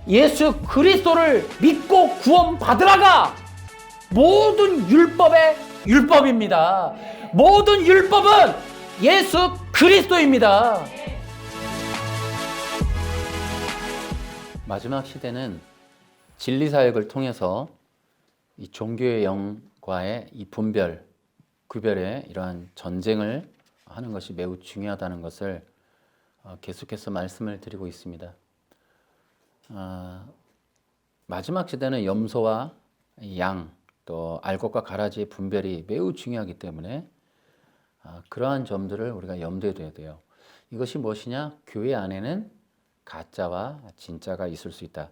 예수 그리스도를 믿고 구원받으라가 모든 율법의 율법입니다. 모든 율법은 예수 그리스도입니다. 마지막 시대는 진리사역을 통해서 이 종교의 영과의 이 분별, 구별의 이러한 전쟁을 하는 것이 매우 중요하다는 것을 계속해서 말씀을 드리고 있습니다. 마지막 시대는 염소와 양, 또 알곡과 가라지의 분별이 매우 중요하기 때문에 그러한 점들을 우리가 염두에 둬야 돼요. 이것이 무엇이냐? 교회 안에는 가짜와 진짜가 있을 수 있다.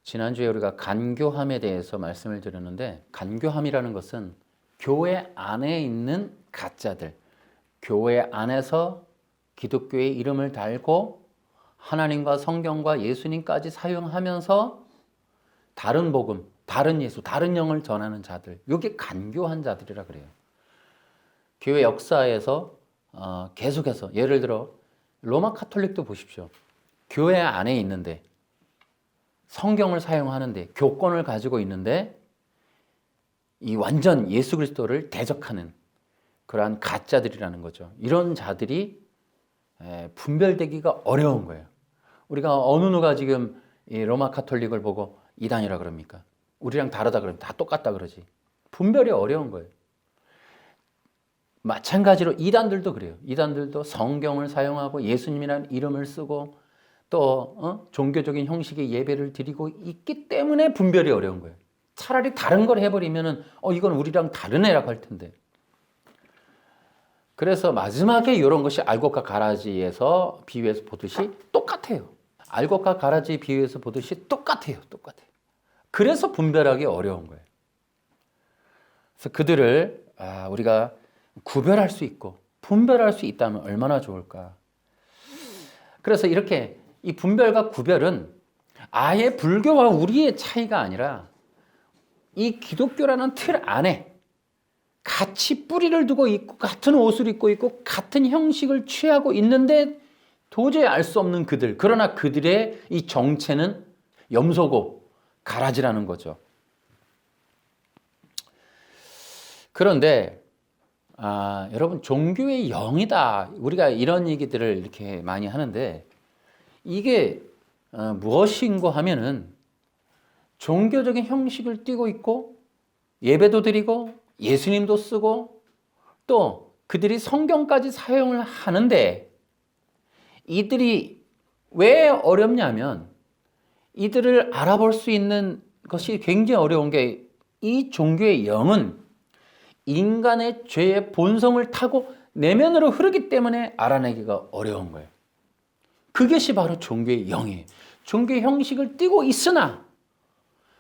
지난주에 우리가 간교함에 대해서 말씀을 드렸는데, 간교함이라는 것은 교회 안에 있는 가짜들, 교회 안에서 기독교의 이름을 달고 하나님과 성경과 예수님까지 사용하면서 다른 복음, 다른 예수, 다른 영을 전하는 자들, 이게 간교한 자들이라 그래요. 교회 역사에서 계속해서, 예를 들어 로마 카톨릭도 보십시오. 교회 안에 있는데, 성경을 사용하는데, 교권을 가지고 있는데 이 완전 예수 그리스도를 대적하는 그러한 가짜들이라는 거죠. 이런 자들이 분별되기가 어려운 거예요. 우리가 어느 누가 지금 이 로마 카톨릭을 보고 이단이라 그럽니까? 우리랑 다르다 그러면 다 똑같다 그러지. 분별이 어려운 거예요. 마찬가지로 이단들도 그래요. 이단들도 성경을 사용하고 예수님이라는 이름을 쓰고 또 종교적인 형식의 예배를 드리고 있기 때문에 분별이 어려운 거예요. 차라리 다른 걸 해버리면은 이건 우리랑 다른 애라고 할 텐데. 그래서 마지막에 이런 것이 알곡과 가라지에서 비유해서 보듯이 똑같아요. 알곡과 가라지 비유해서 보듯이 똑같아요. 그래서 분별하기 어려운 거예요. 그래서 그들을 우리가 구별할 수 있고 분별할 수 있다면 얼마나 좋을까. 그래서 이렇게 이 분별과 구별은 아예 불교와 우리의 차이가 아니라 이 기독교라는 틀 안에 같이 뿌리를 두고 있고 같은 옷을 입고 있고 같은 형식을 취하고 있는데 도저히 알 수 없는 그들, 그러나 그들의 이 정체는 염소고 가라지라는 거죠. 그런데 여러분, 종교의 영이다, 우리가 이런 얘기들을 이렇게 많이 하는데 이게 무엇인고 하면은 종교적인 형식을 띠고 있고 예배도 드리고 예수님도 쓰고 또 그들이 성경까지 사용을 하는데, 이들이 왜 어렵냐면 이들을 알아볼 수 있는 것이 굉장히 어려운 게, 이 종교의 영은 인간의 죄의 본성을 타고 내면으로 흐르기 때문에 알아내기가 어려운 거예요. 그것이 바로 종교의 영이에요. 종교의 형식을 띠고 있으나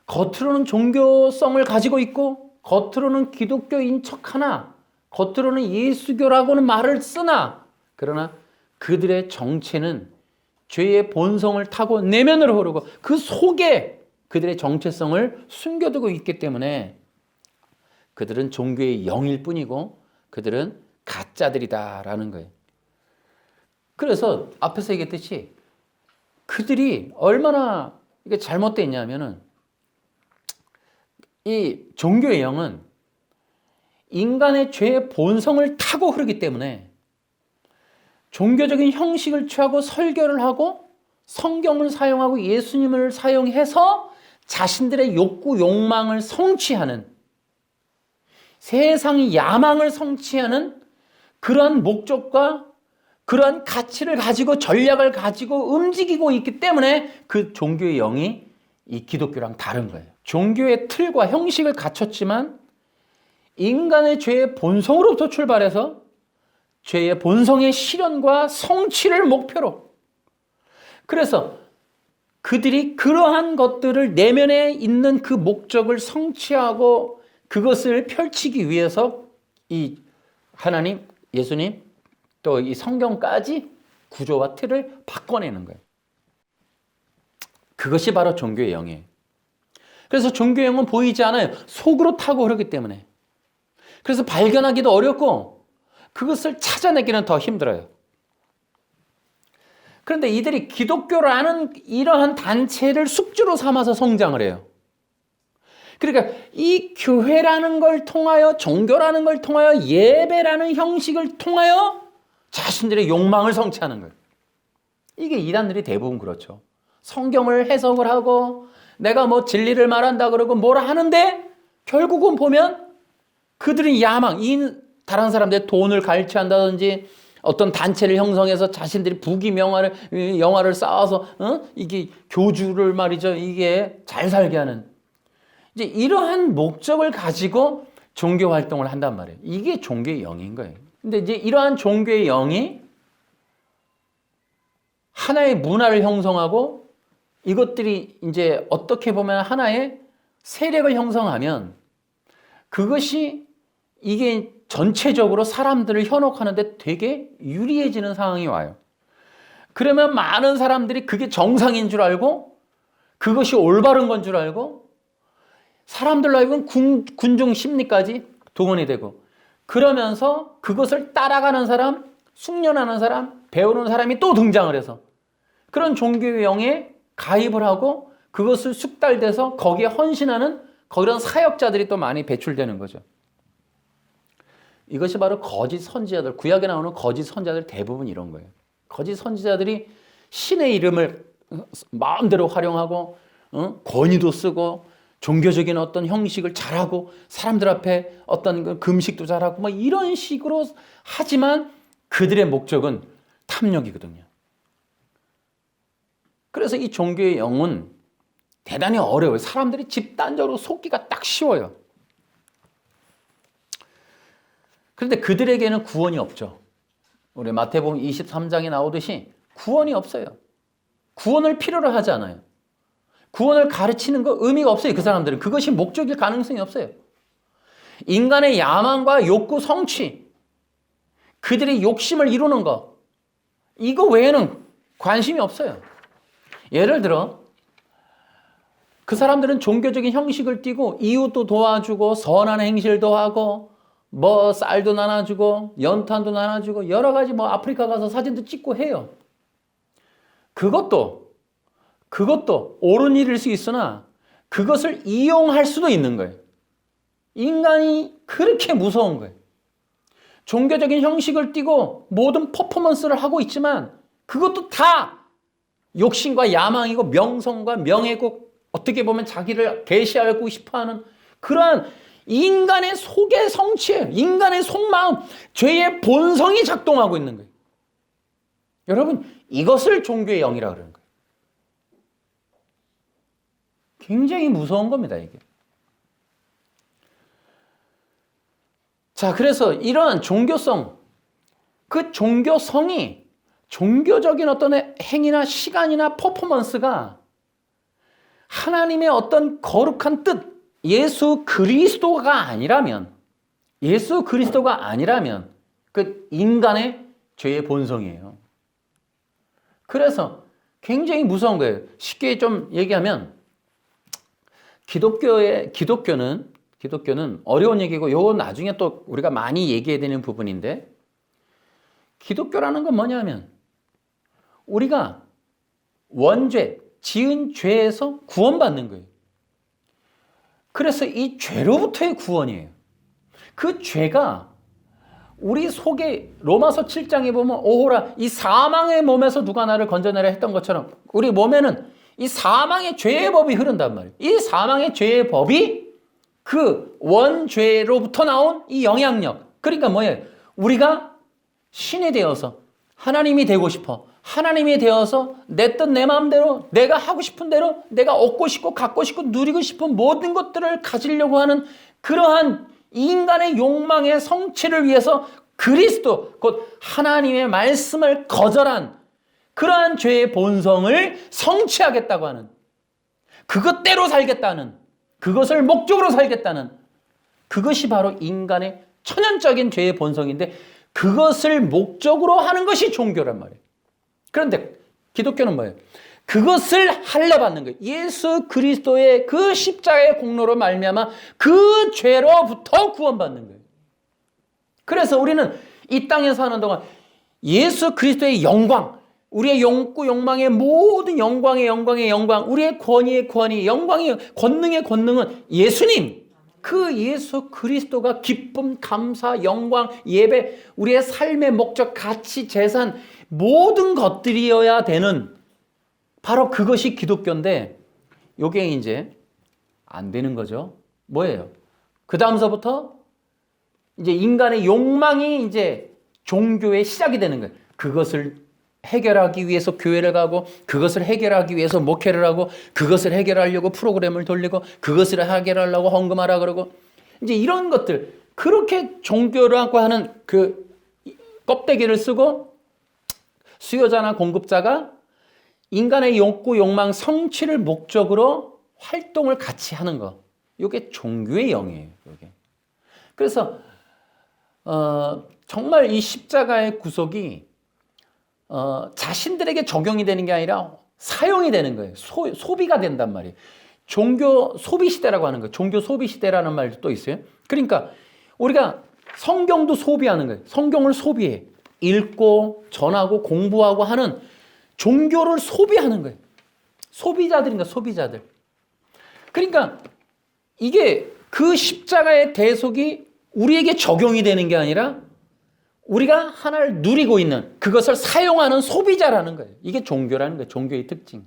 겉으로는 종교성을 가지고 있고 겉으로는 기독교인 척하나 겉으로는 예수교라고는 말을 쓰나, 그러나 그들의 정체는 죄의 본성을 타고 내면으로 흐르고 그 속에 그들의 정체성을 숨겨두고 있기 때문에 그들은 종교의 영일 뿐이고 그들은 가짜들이다라는 거예요. 그래서 앞에서 얘기했듯이 그들이 얼마나 이게 잘못되어 있냐면은, 이 종교의 영은 인간의 죄의 본성을 타고 흐르기 때문에 종교적인 형식을 취하고 설교를 하고 성경을 사용하고 예수님을 사용해서 자신들의 욕구, 욕망을 성취하는, 세상의 야망을 성취하는 그러한 목적과 그러한 가치를 가지고 전략을 가지고 움직이고 있기 때문에 그 종교의 영이 이 기독교랑 다른 거예요. 종교의 틀과 형식을 갖췄지만 인간의 죄의 본성으로부터 출발해서 죄의 본성의 실현과 성취를 목표로, 그래서 그들이 그러한 것들을 내면에 있는 그 목적을 성취하고 그것을 펼치기 위해서 이 하나님, 예수님, 또 이 성경까지 구조와 틀을 바꿔내는 거예요. 그것이 바로 종교의 영이에요. 그래서 종교의 영은 보이지 않아요. 속으로 타고 흐르기 때문에. 그래서 발견하기도 어렵고 그것을 찾아내기는 더 힘들어요. 그런데 이들이 기독교라는 이러한 단체를 숙주로 삼아서 성장을 해요. 그러니까 이 교회라는 걸 통하여, 종교라는 걸 통하여, 예배라는 형식을 통하여 자신들의 욕망을 성취하는 거예요. 이게 이단들이 대부분 그렇죠. 성경을 해석을 하고 내가 뭐 진리를 말한다 그러고 뭐라 하는데 결국은 보면 그들은 야망, 다른 사람들의 돈을 갈취한다든지 어떤 단체를 형성해서 자신들이 영화를 쌓아서 이게 교주를 말이죠. 이게 잘 살게 하는 이제 이러한 목적을 가지고 종교 활동을 한단 말이에요. 이게 종교의 영인 거예요. 근데 이제 이러한 종교의 영이 하나의 문화를 형성하고 이것들이 이제 어떻게 보면 하나의 세력을 형성하면 그것이 이게 전체적으로 사람들을 현혹하는데 되게 유리해지는 상황이 와요. 그러면 많은 사람들이 그게 정상인 줄 알고 그것이 올바른 건 줄 알고 사람들로 하여금 군중 심리까지 동원이 되고 그러면서 그것을 따라가는 사람, 숙련하는 사람, 배우는 사람이 또 등장을 해서 그런 종교의 영에 가입을 하고 그것을 숙달돼서 거기에 헌신하는 그런 사역자들이 또 많이 배출되는 거죠. 이것이 바로 거짓 선지자들, 구약에 나오는 거짓 선지자들 대부분 이런 거예요. 거짓 선지자들이 신의 이름을 마음대로 활용하고 권위도 쓰고 종교적인 어떤 형식을 잘하고 사람들 앞에 어떤 금식도 잘하고 뭐 이런 식으로 하지만 그들의 목적은 탐욕이거든요. 그래서 이 종교의 영은 대단히 어려워요. 사람들이 집단적으로 속기가 딱 쉬워요. 그런데 그들에게는 구원이 없죠. 우리 마태복음 23장에 나오듯이 구원이 없어요. 구원을 필요로 하지 않아요. 구원을 가르치는 거 의미가 없어요. 그 사람들은. 그것이 목적일 가능성이 없어요. 인간의 야망과 욕구 성취, 그들의 욕심을 이루는 거, 이거 외에는 관심이 없어요. 예를 들어 그 사람들은 종교적인 형식을 띠고 이웃도 도와주고 선한 행실도 하고 뭐 쌀도 나눠주고 연탄도 나눠주고 여러 가지 뭐 아프리카 가서 사진도 찍고 해요. 그것도 옳은 일일 수 있으나 그것을 이용할 수도 있는 거예요. 인간이 그렇게 무서운 거예요. 종교적인 형식을 띠고 모든 퍼포먼스를 하고 있지만 그것도 다 욕심과 야망이고 명성과 명예고 어떻게 보면 자기를 계시하고 싶어하는 그러한 인간의 속의 성취예요. 인간의 속마음, 죄의 본성이 작동하고 있는 거예요. 여러분, 이것을 종교의 영이라고 그러는 거예요. 굉장히 무서운 겁니다, 이게. 자, 그래서 이러한 종교성, 그 종교성이 종교적인 어떤 행위나 시간이나 퍼포먼스가 하나님의 어떤 거룩한 뜻, 예수 그리스도가 아니라면 그 인간의 죄의 본성이에요. 그래서 굉장히 무서운 거예요. 쉽게 좀 얘기하면 기독교는 어려운 얘기고 이건 나중에 또 우리가 많이 얘기해야 되는 부분인데 기독교라는 건 뭐냐면 우리가 원죄, 지은 죄에서 구원받는 거예요. 그래서 이 죄로부터의 구원이에요. 그 죄가 우리 속에 로마서 7장에 보면 오호라 이 사망의 몸에서 누가 나를 건져내라 했던 것처럼 우리 몸에는 이 사망의 죄의 법이 흐른단 말이에요. 이 사망의 죄의 법이 그 원죄로부터 나온 이 영향력. 그러니까 뭐예요? 우리가 신이 되어서 하나님이 되고 싶어. 하나님이 되어서 내 뜻 내 마음대로 내가 하고 싶은 대로 내가 얻고 싶고 갖고 싶고 누리고 싶은 모든 것들을 가지려고 하는 그러한 인간의 욕망의 성취를 위해서 그리스도 곧 하나님의 말씀을 거절한 그러한 죄의 본성을 성취하겠다고 하는 그것대로 살겠다는 그것을 목적으로 살겠다는 그것이 바로 인간의 천연적인 죄의 본성인데 그것을 목적으로 하는 것이 종교란 말이에요. 그런데 기독교는 뭐예요? 그것을 할례받는 거예요. 예수 그리스도의 그 십자가의 공로로 말미암아 그 죄로부터 구원받는 거예요. 그래서 우리는 이 땅에 사는 동안 예수 그리스도의 영광, 우리의 욕구, 욕망의 모든 영광의 영광, 우리의 권위의 권위, 영광의 권능의 권능은 예수님, 그 예수 그리스도가 기쁨, 감사, 영광, 예배, 우리의 삶의 목적, 가치, 재산, 모든 것들이어야 되는 바로 그것이 기독교인데, 요게 이제 안 되는 거죠. 뭐예요? 그 다음서부터 이제 인간의 욕망이 이제 종교의 시작이 되는 거예요. 그것을 해결하기 위해서 교회를 가고, 그것을 해결하기 위해서 목회를 하고, 그것을 해결하려고 프로그램을 돌리고, 그것을 해결하려고 헌금하라 그러고, 이제 이런 것들, 그렇게 종교라고 하는 그 껍데기를 쓰고 수요자나 공급자가 인간의 욕구, 욕망, 성취를 목적으로 활동을 같이 하는 거. 이게 종교의 영이에요. 이게. 그래서 정말 이 십자가의 구속이 자신들에게 적용이 되는 게 아니라 사용이 되는 거예요. 소비가 된단 말이에요. 종교 소비 시대라고 하는 거예요. 종교 소비 시대라는 말도 또 있어요. 그러니까 우리가 성경도 소비하는 거예요. 성경을 소비해. 읽고 전하고 공부하고 하는 종교를 소비하는 거예요. 소비자들인가, 소비자들. 그러니까 이게 그 십자가의 대속이 우리에게 적용이 되는 게 아니라 우리가 하나를 누리고 있는, 그것을 사용하는 소비자라는 거예요. 이게 종교라는 거예요. 종교의 특징.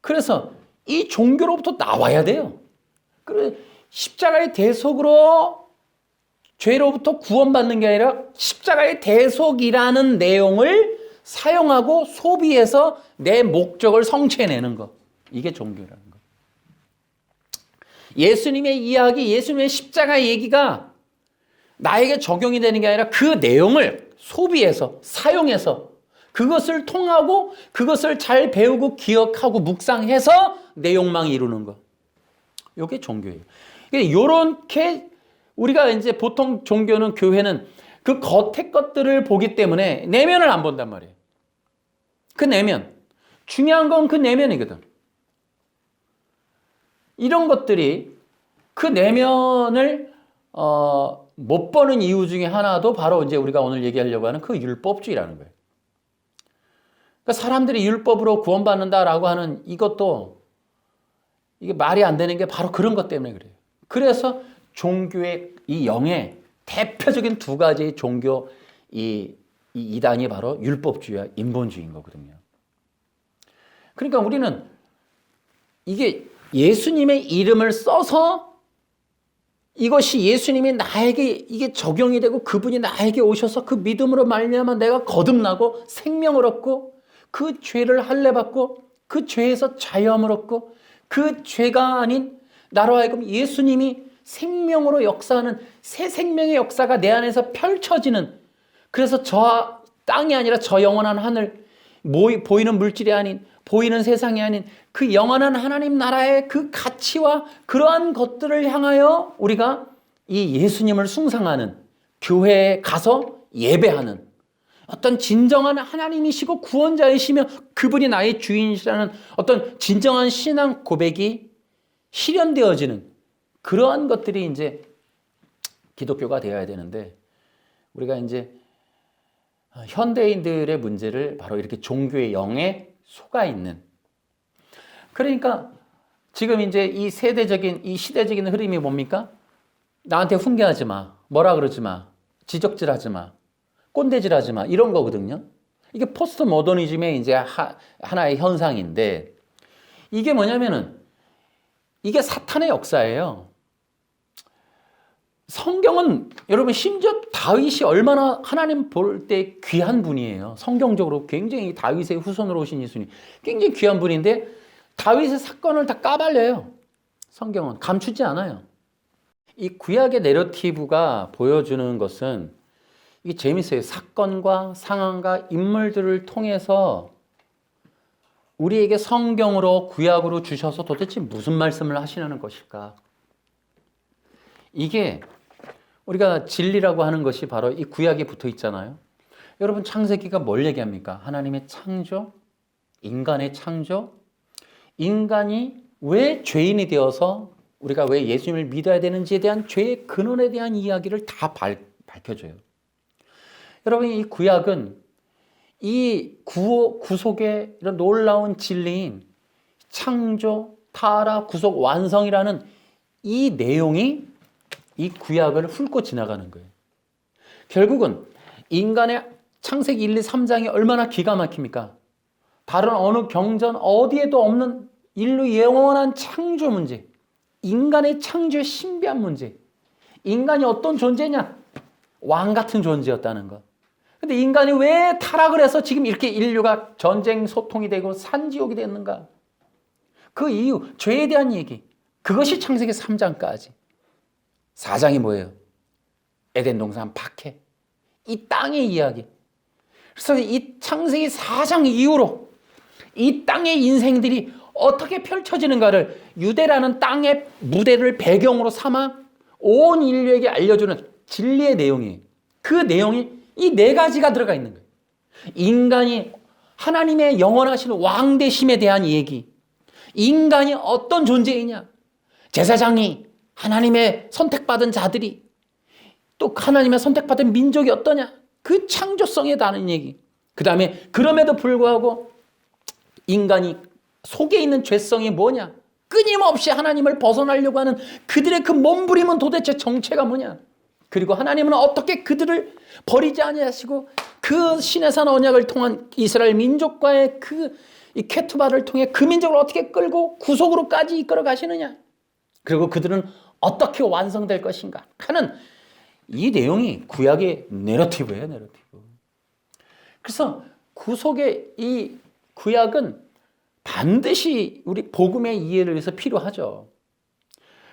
그래서 이 종교로부터 나와야 돼요. 그래, 십자가의 대속으로 죄로부터 구원받는 게 아니라 십자가의 대속이라는 내용을 사용하고 소비해서 내 목적을 성취해내는 거. 이게 종교라는 거. 예수님의 이야기, 예수님의 십자가 얘기가 나에게 적용이 되는 게 아니라 그 내용을 소비해서, 사용해서 그것을 통하고 그것을 잘 배우고 기억하고 묵상해서 내 욕망을 이루는 거. 이게 종교예요. 이렇게 우리가 이제 보통 종교는, 교회는 그 겉의 것들을 보기 때문에 내면을 안 본단 말이에요. 그 내면. 중요한 건 그 내면이거든. 이런 것들이 그 내면을 못 보는 이유 중에 하나도 바로 이제 우리가 오늘 얘기하려고 하는 그 율법주의라는 거예요. 그러니까 사람들이 율법으로 구원받는다라고 하는 이것도 이게 말이 안 되는 게 바로 그런 것 때문에 그래요. 그래서 종교의 이 영의 대표적인 두 가지의 종교 이 이단이 바로 율법주의와 인본주의인 거거든요. 그러니까 우리는 이게 예수님의 이름을 써서 이것이 예수님이 나에게 이게 적용이 되고 그분이 나에게 오셔서 그 믿음으로 말미암아 내가 거듭나고 생명을 얻고 그 죄를 할례받고 그 죄에서 자유함을 얻고 그 죄가 아닌 나로 하여금 예수님이 생명으로 역사하는 새 생명의 역사가 내 안에서 펼쳐지는, 그래서 저 땅이 아니라 저 영원한 하늘, 보이는 물질이 아닌, 보이는 세상이 아닌 그 영원한 하나님 나라의 그 가치와 그러한 것들을 향하여 우리가 이 예수님을 숭상하는, 교회에 가서 예배하는 어떤 진정한 하나님이시고 구원자이시며 그분이 나의 주인이시라는 어떤 진정한 신앙 고백이 실현되어지는 그러한 것들이 이제 기독교가 되어야 되는데, 우리가 이제 현대인들의 문제를 바로 이렇게 종교의 영에 속아 있는, 그러니까 지금 이제 이 세대적인, 이 시대적인 흐름이 뭡니까? 나한테 훈계하지 마, 뭐라 그러지 마, 지적질하지 마, 꼰대질하지 마, 이런 거거든요. 이게 포스트 모더니즘의 이제 하나의 현상인데, 이게 뭐냐면은 이게 사탄의 역사예요. 성경은 여러분 심지어 다윗이 얼마나 하나님 볼 때 귀한 분이에요. 성경적으로 굉장히 다윗의 후손으로 오신 예수님 굉장히 귀한 분인데 다윗의 사건을 다 까발려요. 성경은 감추지 않아요. 이 구약의 내러티브가 보여주는 것은 이게 재밌어요. 사건과 상황과 인물들을 통해서 우리에게 성경으로 구약으로 주셔서 도대체 무슨 말씀을 하시려는 것일까? 이게 우리가 진리라고 하는 것이 바로 이 구약에 붙어 있잖아요. 여러분 창세기가 뭘 얘기합니까? 하나님의 창조, 인간의 창조, 인간이 왜 죄인이 되어서 우리가 왜 예수님을 믿어야 되는지에 대한 죄의 근원에 대한 이야기를 다 밝혀줘요. 여러분 이 구약은 이 구속의 이런 놀라운 진리인 창조, 타락, 구속, 완성이라는 이 내용이 이 구약을 훑고 지나가는 거예요. 결국은 인간의 창세기 1, 2, 3장이 얼마나 기가 막힙니까? 다른 어느 경전 어디에도 없는 인류 영원한 창조 문제, 인간의 창조의 신비한 문제. 인간이 어떤 존재냐? 왕 같은 존재였다는 것. 근데 인간이 왜 타락을 해서 지금 이렇게 인류가 전쟁 소통이 되고 산지옥이 됐는가? 그 이유, 죄에 대한 얘기. 그것이 창세기 3장까지. 4장이 뭐예요? 에덴 동산 박해. 이 땅의 이야기. 그래서 이 창세기 4장 이후로 이 땅의 인생들이 어떻게 펼쳐지는가를 유대라는 땅의 무대를 배경으로 삼아 온 인류에게 알려주는 진리의 내용이에요. 그 내용이 이 네 가지가 들어가 있는 거예요. 인간이 하나님의 영원하신 왕되심에 대한 얘기. 인간이 어떤 존재이냐. 제사장이 하나님의 선택받은 자들이 또 하나님의 선택받은 민족이 어떠냐. 그 창조성에 대한 얘기. 그 다음에 그럼에도 불구하고 인간이 속에 있는 죄성이 뭐냐. 끊임없이 하나님을 벗어나려고 하는 그들의 그 몸부림은 도대체 정체가 뭐냐. 그리고 하나님은 어떻게 그들을 버리지 아니하시고 그 신의 산 언약을 통한 이스라엘 민족과의 이 케투바를 통해 그 민족을 어떻게 끌고 구속으로까지 이끌어 가시느냐. 그리고 그들은 어떻게 완성될 것인가 하는 이 내용이 구약의 내러티브예요. 내러티브. 그래서 구속의 이 구약은 반드시 우리 복음의 이해를 위해서 필요하죠.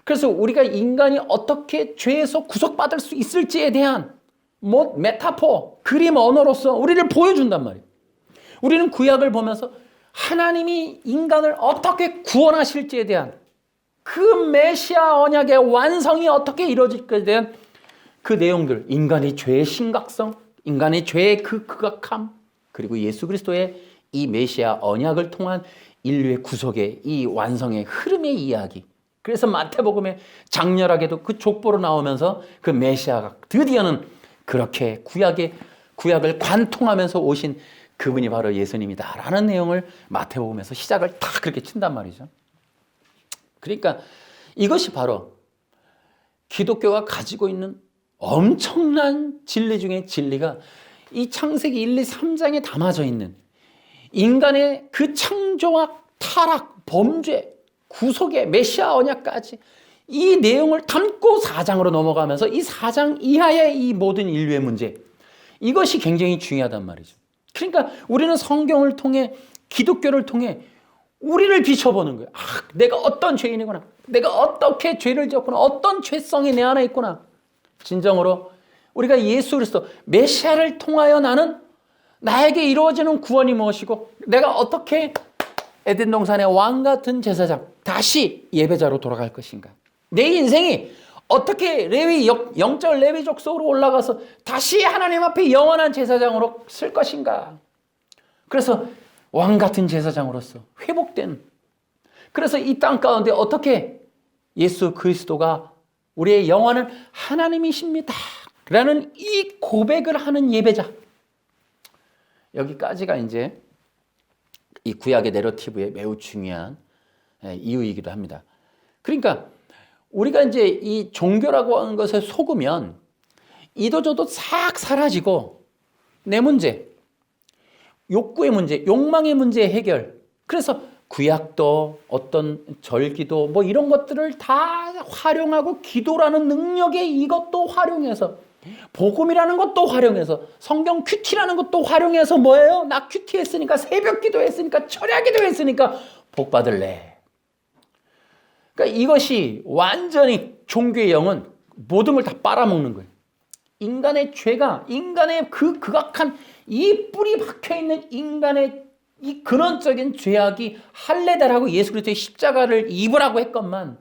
그래서 우리가 인간이 어떻게 죄에서 구속받을 수 있을지에 대한 메타포, 그림 언어로서 우리를 보여준단 말이에요. 우리는 구약을 보면서 하나님이 인간을 어떻게 구원하실지에 대한 그 메시아 언약의 완성이 어떻게 이루어질지에 대한 그 내용들, 인간의 죄의 심각성, 인간의 죄의 그 극악함, 그리고 예수 그리스도의 이 메시아 언약을 통한 인류의 구속의 이 완성의 흐름의 이야기. 그래서 마태복음에 장렬하게도 그 족보로 나오면서 그 메시아가 드디어는 그렇게 구약을 관통하면서 오신 그분이 바로 예수님이다라는 내용을 마태복음에서 시작을 다 그렇게 친단 말이죠. 그러니까 이것이 바로 기독교가 가지고 있는 엄청난 진리 중의 진리가 이 창세기 1, 2, 3장에 담아져 있는 인간의 그 창조와 타락, 범죄, 구속의 메시아 언약까지 이 내용을 담고 4장으로 넘어가면서 이 4장 이하의 이 모든 인류의 문제, 이것이 굉장히 중요하단 말이죠. 그러니까 우리는 성경을 통해, 기독교를 통해 우리를 비춰보는 거예요. 내가 어떤 죄인이구나. 내가 어떻게 죄를 지었구나. 어떤 죄성이 내 안에 있구나. 진정으로 우리가 예수 그리스도 메시아를 통하여 나에게 이루어지는 구원이 무엇이고 내가 어떻게 에덴 동산의 왕 같은 제사장 다시 예배자로 돌아갈 것인가. 내 인생이 어떻게 영적 레위족 속으로 올라가서 다시 하나님 앞에 영원한 제사장으로 쓸 것인가. 그래서 왕 같은 제사장으로서 회복된, 그래서 이 땅 가운데 어떻게 예수 그리스도가 우리의 영원한 하나님이십니다 라는 이 고백을 하는 예배자. 여기까지가 이제 이 구약의 내러티브의 매우 중요한 이유이기도 합니다. 그러니까 우리가 이제 이 종교라고 하는 것에 속으면 이도저도 싹 사라지고 내 문제, 욕구의 문제, 욕망의 문제 해결. 그래서 구약도 어떤 절기도 뭐 이런 것들을 다 활용하고 기도라는 능력의 이것도 활용해서 복음이라는 것도 활용해서 성경 큐티라는 것도 활용해서 뭐예요? 나 큐티 했으니까 새벽 기도했으니까 철야 기도했으니까 복 받을래. 그러니까 이것이 완전히 종교의 영은 모든 걸 다 빨아먹는 거예요. 인간의 죄가, 인간의 그 극악한 이 뿌리 박혀있는 인간의 이 근원적인 죄악이 할례다라고 예수 그리스도의 십자가를 입으라고 했건만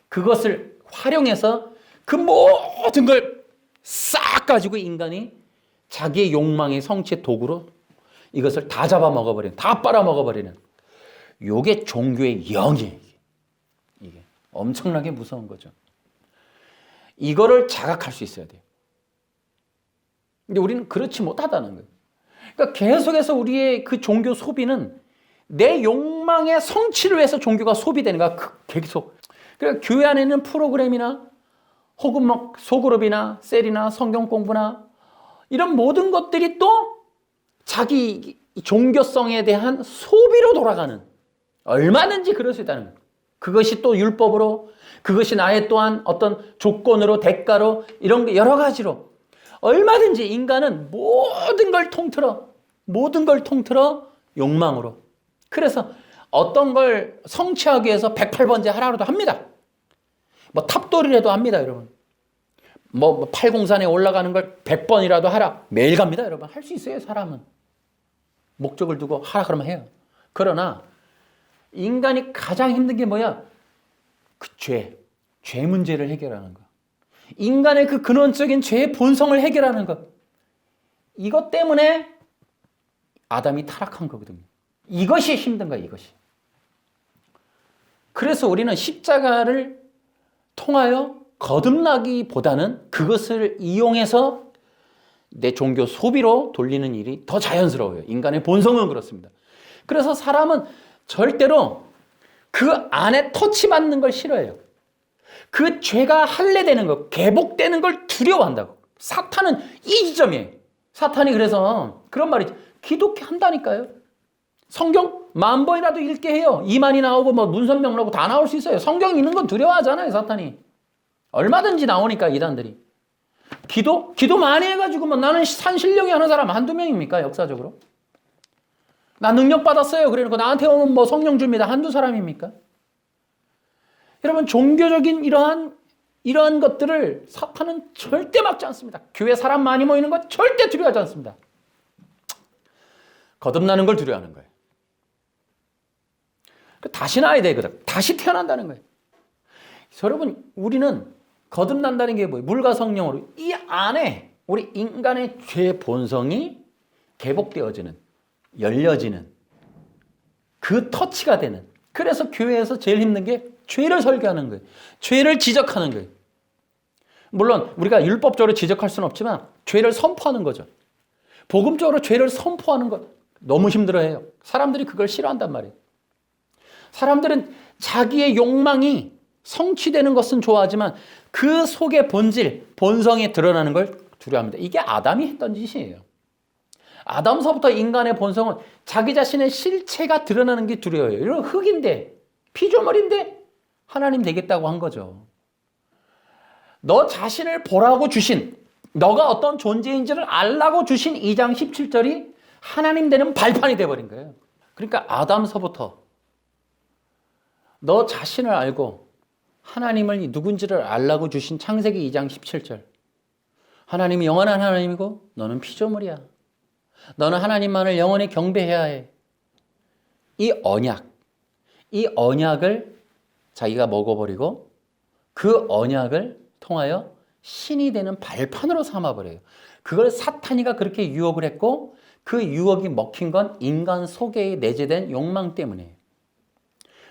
그것을 활용해서 그 모든 걸 싹 가지고 인간이 자기의 욕망의 성취의 도구로 이것을 다 잡아먹어버리는, 다 빨아먹어버리는, 요게 종교의 영이에요. 이게 엄청나게 무서운 거죠. 이거를 자각할 수 있어야 돼요. 근데 우리는 그렇지 못하다는 거예요. 그러니까 계속해서 우리의 그 종교 소비는 내 욕망의 성취를 위해서 종교가 소비되는 거야. 계속. 그러니까 교회 안에 있는 프로그램이나 혹은 뭐 소그룹이나 셀이나 성경 공부나 이런 모든 것들이 또 자기 종교성에 대한 소비로 돌아가는, 얼마든지 그럴 수 있다는 거예요. 그것이 또 율법으로, 그것이 나의 또한 어떤 조건으로, 대가로, 이런 게 여러 가지로 얼마든지 인간은 모든 걸 통틀어 욕망으로. 그래서 어떤 걸 성취하기 위해서 108번째 하라고도 합니다. 뭐 탑돌이라도 합니다, 여러분. 뭐 팔공산에 올라가는 걸 100번이라도 하라. 매일 갑니다, 여러분. 할 수 있어요, 사람은. 목적을 두고 하라 그러면 해요. 그러나 인간이 가장 힘든 게 뭐야? 그 죄 문제를 해결하는 거. 인간의 그 근원적인 죄의 본성을 해결하는 것. 이것 때문에 아담이 타락한 거거든요. 이것이 힘든 거야, 이것이. 그래서 우리는 십자가를 통하여 거듭나기보다는 그것을 이용해서 내 종교 소비로 돌리는 일이 더 자연스러워요. 인간의 본성은 그렇습니다. 그래서 사람은 절대로 그 안에 터치받는 걸 싫어해요. 그 죄가 할례되는 것, 개복되는 걸 두려워한다고. 사탄은 이 지점이에요. 사탄이 그래서 그런 말이죠. 기독교 한다니까요. 성경 10,000번이라도 읽게 해요. 이만이 나오고 뭐 문선명 나오고 다 나올 수 있어요. 성경 읽는 건 두려워하잖아요, 사탄이. 얼마든지 나오니까 이단들이. 기도 많이 해가지고 뭐 나는 산신령이 하는 사람 한두 명입니까, 역사적으로? 나 능력 받았어요. 그래놓고 나한테 오면 뭐 성령 줍니다. 한두 사람입니까? 여러분, 종교적인 이러한 것들을 사탄은 절대 막지 않습니다. 교회 사람 많이 모이는 것 절대 두려워하지 않습니다. 거듭나는 걸 두려워하는 거예요. 다시 나야 되거든. 다시 태어난다는 거예요. 여러분, 우리는 거듭난다는 게 뭐예요? 물과 성령으로 이 안에 우리 인간의 죄 본성이 개복되어지는, 열려지는, 그 터치가 되는. 그래서 교회에서 제일 힘든 게 죄를 설교하는 거예요. 죄를 지적하는 거예요. 물론 우리가 율법적으로 지적할 수는 없지만 죄를 선포하는 거죠. 복음적으로 죄를 선포하는 것 너무 힘들어해요. 사람들이 그걸 싫어한단 말이에요. 사람들은 자기의 욕망이 성취되는 것은 좋아하지만 그 속의 본질, 본성에 드러나는 걸 두려워합니다. 이게 아담이 했던 짓이에요. 아담서부터 인간의 본성은 자기 자신의 실체가 드러나는 게 두려워요. 이런 흙인데, 피조물인데 하나님 되겠다고 한 거죠. 너 자신을 보라고 주신, 너가 어떤 존재인지를 알라고 주신 2장 17절이 하나님 되는 발판이 돼버린 거예요. 그러니까 아담서부터 너 자신을 알고 하나님을 누군지를 알라고 주신 창세기 2장 17절. 하나님이 영원한 하나님이고 너는 피조물이야. 너는 하나님만을 영원히 경배해야 해. 이 언약을 자기가 먹어버리고 그 언약을 통하여 신이 되는 발판으로 삼아버려요. 그걸 사탄이가 그렇게 유혹을 했고 그 유혹이 먹힌 건 인간 속에 내재된 욕망 때문이에요.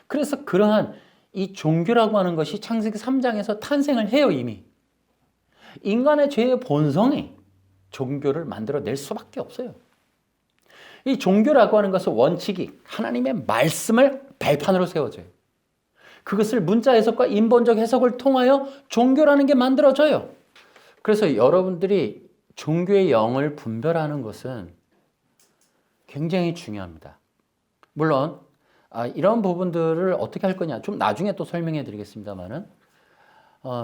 그래서 그러한 이 종교라고 하는 것이 창세기 3장에서 탄생을 해요, 이미. 인간의 죄의 본성이 종교를 만들어낼 수밖에 없어요. 이 종교라고 하는 것은 원칙이 하나님의 말씀을 발판으로 세워져요. 그것을 문자 해석과 인본적 해석을 통하여 종교라는 게 만들어져요. 그래서 여러분들이 종교의 영을 분별하는 것은 굉장히 중요합니다. 물론 이런 부분들을 어떻게 할 거냐 좀 나중에 또 설명해 드리겠습니다만은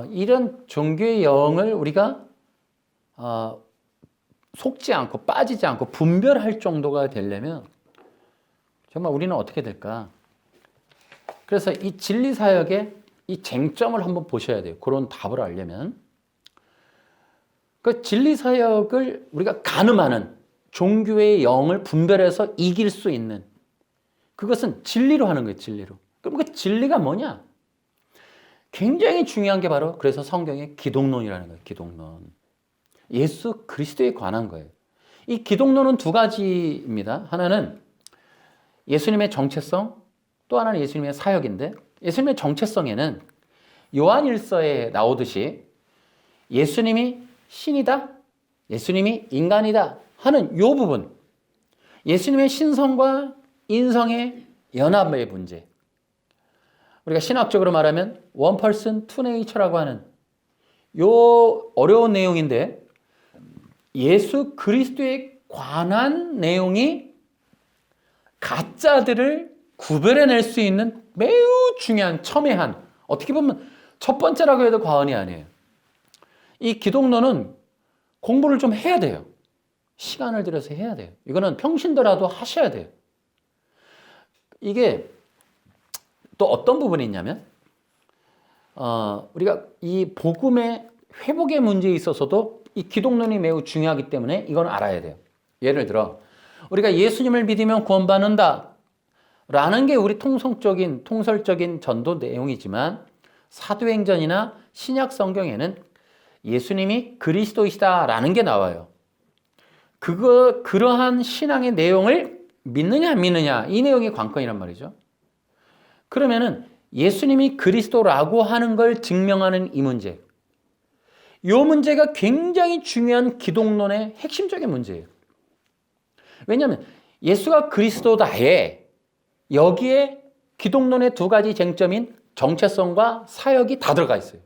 이런 종교의 영을 우리가 속지 않고 빠지지 않고 분별할 정도가 되려면 정말 우리는 어떻게 될까? 그래서 이 진리사역의 이 쟁점을 한번 보셔야 돼요. 그런 답을 알려면. 그 진리사역을 우리가 가늠하는 종교의 영을 분별해서 이길 수 있는 그것은 진리로 하는 거예요. 진리로. 그럼 그 진리가 뭐냐? 굉장히 중요한 게 바로 그래서 성경의 기독론이라는 거예요. 기독론. 예수 그리스도에 관한 거예요. 이 기독론은 두 가지입니다. 하나는 예수님의 정체성, 또 하나는 예수님의 사역인데 예수님의 정체성에는 요한일서에 나오듯이 예수님이 신이다, 예수님이 인간이다 하는 이 부분, 예수님의 신성과 인성의 연합의 문제. 우리가 신학적으로 말하면 one person, two nature라고 하는 요 어려운 내용인데 예수 그리스도에 관한 내용이 가짜들을 구별해낼 수 있는 매우 중요한 첨예한, 어떻게 보면 첫 번째라고 해도 과언이 아니에요. 이 기독론은 공부를 좀 해야 돼요. 시간을 들여서 해야 돼요. 이거는 평신도라도 하셔야 돼요. 이게 또 어떤 부분이 있냐면 우리가 이 복음의 회복의 문제에 있어서도 이 기독론이 매우 중요하기 때문에 이건 알아야 돼요. 예를 들어 우리가 예수님을 믿으면 구원받는다 라는 게 우리 통설적인 전도 내용이지만 사도행전이나 신약 성경에는 예수님이 그리스도이시다 라는 게 나와요. 그러한 신앙의 내용을 믿느냐 안 믿느냐 이 내용이 관건이란 말이죠. 그러면은 예수님이 그리스도라고 하는 걸 증명하는 이 문제, 이 문제가 굉장히 중요한 기독론의 핵심적인 문제예요. 왜냐하면 예수가 그리스도다에 여기에 기독론의 두 가지 쟁점인 정체성과 사역이 다 들어가 있어요.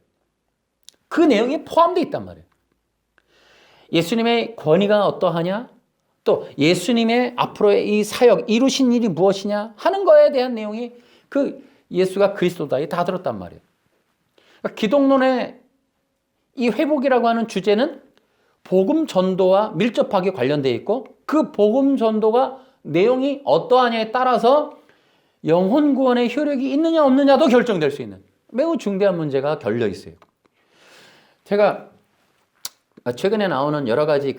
그 내용이 포함되어 있단 말이에요. 예수님의 권위가 어떠하냐, 또 예수님의 앞으로의 이 사역, 이루신 일이 무엇이냐 하는 거에 대한 내용이 그 예수가 그리스도다에 다 들었단 말이에요. 그러니까 기독론의 이 회복이라고 하는 주제는 복음 전도와 밀접하게 관련되어 있고 그 복음 전도가 내용이 어떠하냐에 따라서 영혼 구원의 효력이 있느냐 없느냐도 결정될 수 있는 매우 중대한 문제가 걸려 있어요. 제가 최근에 나오는 여러 가지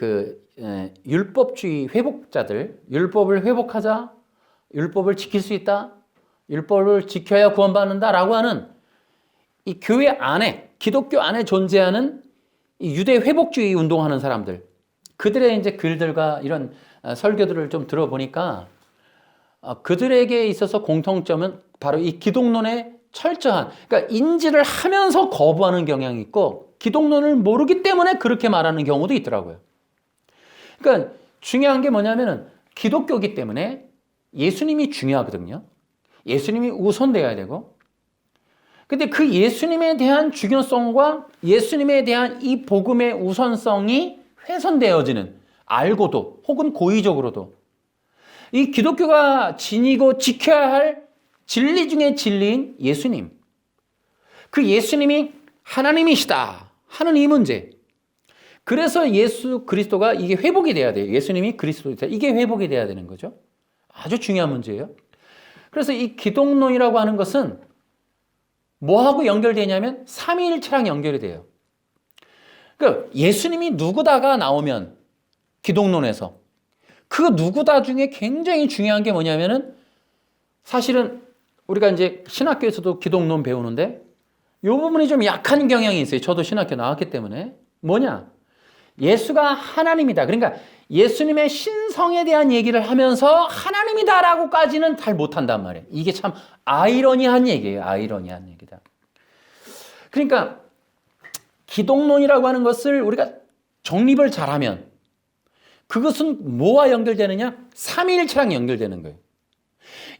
율법주의 회복자들, 율법을 회복하자, 율법을 지킬 수 있다, 율법을 지켜야 구원받는다라고 하는 이 교회 안에, 기독교 안에 존재하는 이 유대 회복주의 운동하는 사람들, 그들의 이제 글들과 이런 설교들을 좀 들어보니까 그들에게 있어서 공통점은 바로 이 기독론의 철저한, 그러니까 인지를 하면서 거부하는 경향이 있고 기독론을 모르기 때문에 그렇게 말하는 경우도 있더라고요. 그러니까 중요한 게 뭐냐면은 기독교이기 때문에 예수님이 중요하거든요. 예수님이 우선돼야 되고, 근데 그 예수님에 대한 중요성과 예수님에 대한 이 복음의 우선성이 훼손되어지는, 알고도 혹은 고의적으로도 이 기독교가 지니고 지켜야 할 진리 중에 진리인 예수님, 그 예수님이 하나님이시다 하는 이 문제, 그래서 예수 그리스도가 이게 회복이 돼야 돼요. 예수님이 그리스도이다, 이게 회복이 돼야 되는 거죠. 아주 중요한 문제예요. 그래서 이 기독론이라고 하는 것은 뭐하고 연결되냐면 삼위일체랑 연결이 돼요. 그러니까 예수님이 누구다가 나오면 기독론에서 그 누구다 중에 굉장히 중요한 게 뭐냐면은 사실은 우리가 이제 신학교에서도 기독론 배우는데 이 부분이 좀 약한 경향이 있어요. 저도 신학교 나왔기 때문에. 뭐냐? 예수가 하나님이다. 그러니까 예수님의 신성에 대한 얘기를 하면서 하나님이다라고까지는 잘 못한단 말이에요. 이게 참 아이러니한 얘기예요. 아이러니한 얘기다. 그러니까 기독론이라고 하는 것을 우리가 정립을 잘하면 그것은 뭐와 연결되느냐? 삼위일체랑 연결되는 거예요.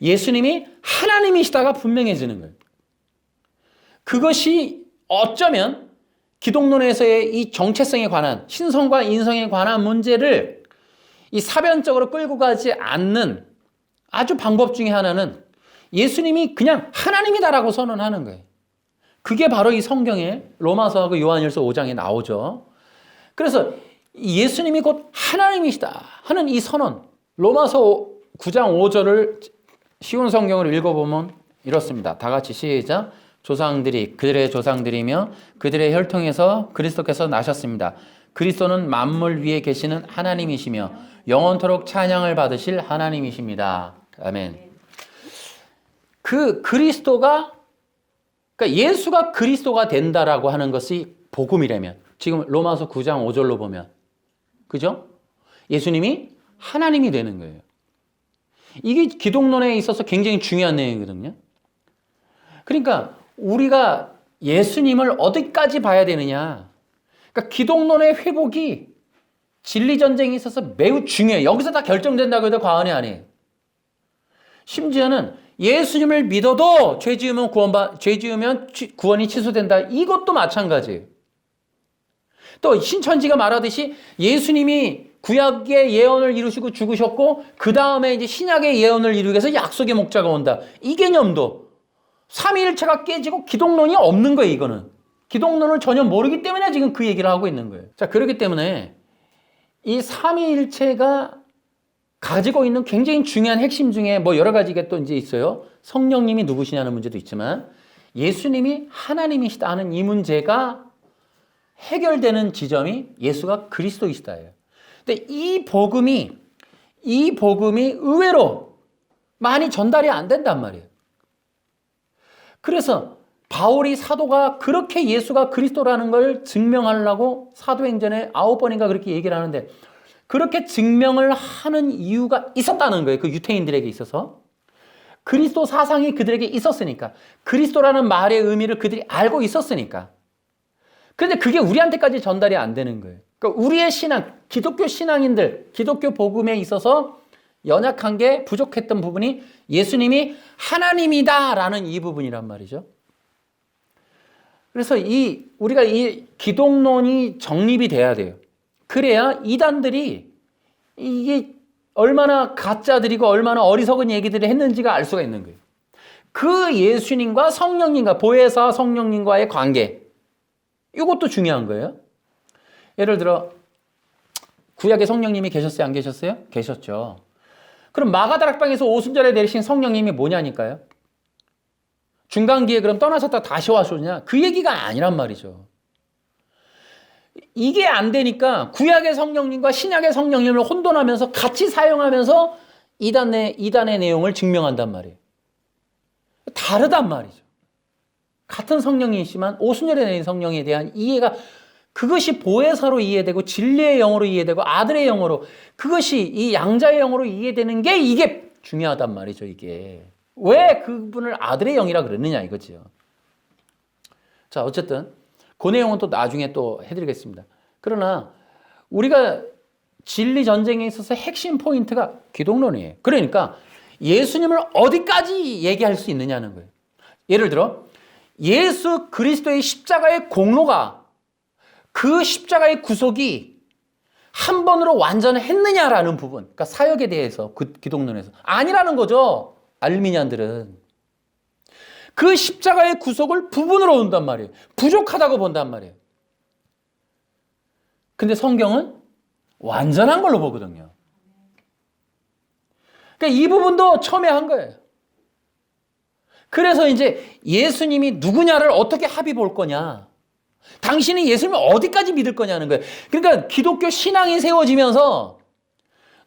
예수님이 하나님이시다가 분명해지는 거예요. 그것이 어쩌면 기독론에서의 이 정체성에 관한, 신성과 인성에 관한 문제를 이 사변적으로 끌고 가지 않는 아주 방법 중에 하나는 예수님이 그냥 하나님이다라고 선언하는 거예요. 그게 바로 이 성경에 로마서하고 요한일서 5장에 나오죠. 그래서 예수님이 곧 하나님이시다 하는 이 선언, 로마서 9장 5절을 쉬운 성경을 읽어보면 이렇습니다. 다 같이 시작. 조상들이 그들의 조상들이며 그들의 혈통에서 그리스도께서 나셨습니다. 그리스도는 만물 위에 계시는 하나님이시며 영원토록 찬양을 받으실 하나님이십니다. 아멘. 그 그리스도가, 그러니까 예수가 그리스도가 된다라고 하는 것이 복음이라면, 지금 로마서 9장 5절로 보면, 그죠? 예수님이 하나님이 되는 거예요. 이게 기독론에 있어서 굉장히 중요한 내용이거든요. 그러니까 우리가 예수님을 어디까지 봐야 되느냐. 그러니까 기독론의 회복이 진리 전쟁이 있어서 매우 중요해. 여기서 다 결정된다고 해도 과언이 아니에요. 심지어는 예수님을 믿어도 죄 지으면 구원이 취소된다. 이것도 마찬가지예요. 또 신천지가 말하듯이 예수님이 구약의 예언을 이루시고 죽으셨고 그 다음에 이제 신약의 예언을 이루기 위해서 약속의 목자가 온다. 이 개념도 삼위일체가 깨지고 기독론이 없는 거예요. 이거는 기독론을 전혀 모르기 때문에 지금 그 얘기를 하고 있는 거예요. 자, 그렇기 때문에 이 삼위일체가 가지고 있는 굉장히 중요한 핵심 중에 뭐 여러 가지가 또 이제 있어요. 성령님이 누구시냐는 문제도 있지만 예수님이 하나님이시다 하는 이 문제가 해결되는 지점이 예수가 그리스도이시다예요. 근데 이 복음이 의외로 많이 전달이 안 된단 말이에요. 그래서 바울이 사도가 그렇게 예수가 그리스도라는 걸 증명하려고 사도행전에 9번인가 그렇게 얘기를 하는데 그렇게 증명을 하는 이유가 있었다는 거예요. 그 유태인들에게 있어서. 그리스도 사상이 그들에게 있었으니까. 그리스도라는 말의 의미를 그들이 알고 있었으니까. 그런데 그게 우리한테까지 전달이 안 되는 거예요. 그러니까 우리의 신앙, 기독교 신앙인들, 기독교 복음에 있어서 연약한 게 부족했던 부분이 예수님이 하나님이다라는 이 부분이란 말이죠. 그래서 우리가 이 기독론이 정립이 돼야 돼요. 그래야 이단들이 이게 얼마나 가짜들이고 얼마나 어리석은 얘기들을 했는지가 알 수가 있는 거예요. 그 예수님과 성령님과 보혜사 성령님과의 관계, 이것도 중요한 거예요. 예를 들어 구약에 성령님이 계셨어요? 안 계셨어요? 계셨죠. 그럼 마가다락방에서 오순절에 내리신 성령님이 뭐냐니까요. 중간기에 그럼 떠나셨다 다시 와셨냐? 그 얘기가 아니란 말이죠. 이게 안 되니까 구약의 성령님과 신약의 성령님을 혼돈하면서 같이 사용하면서 이단의 내용을 증명한단 말이에요. 다르단 말이죠. 같은 성령이시지만 오순절에 내린 성령에 대한 이해가 그것이 보혜사로 이해되고 진리의 영으로 이해되고 아들의 영으로 그것이 이 양자의 영으로 이해되는 게 이게 중요하단 말이죠. 이게 왜 그분을 아들의 영이라 그러느냐 이거지요. 자, 어쨌든 그 내용은 또 나중에 또 해드리겠습니다. 그러나 우리가 진리 전쟁에 있어서 핵심 포인트가 기독론이에요. 그러니까 예수님을 어디까지 얘기할 수 있느냐는 거예요. 예를 들어 예수 그리스도의 십자가의 공로가 그 십자가의 구속이 한 번으로 완전했느냐라는 부분, 그러니까 사역에 대해서 그 기독론에서 아니라는 거죠. 알미니안들은 그 십자가의 구속을 부분으로 본단 말이에요. 부족하다고 본단 말이에요. 근데 성경은 완전한 걸로 보거든요. 그러니까 이 부분도 첨예한 거예요. 그래서 이제 예수님이 누구냐를 어떻게 합의 볼 거냐. 당신이 예수님을 어디까지 믿을 거냐는 거예요. 그러니까 기독교 신앙이 세워지면서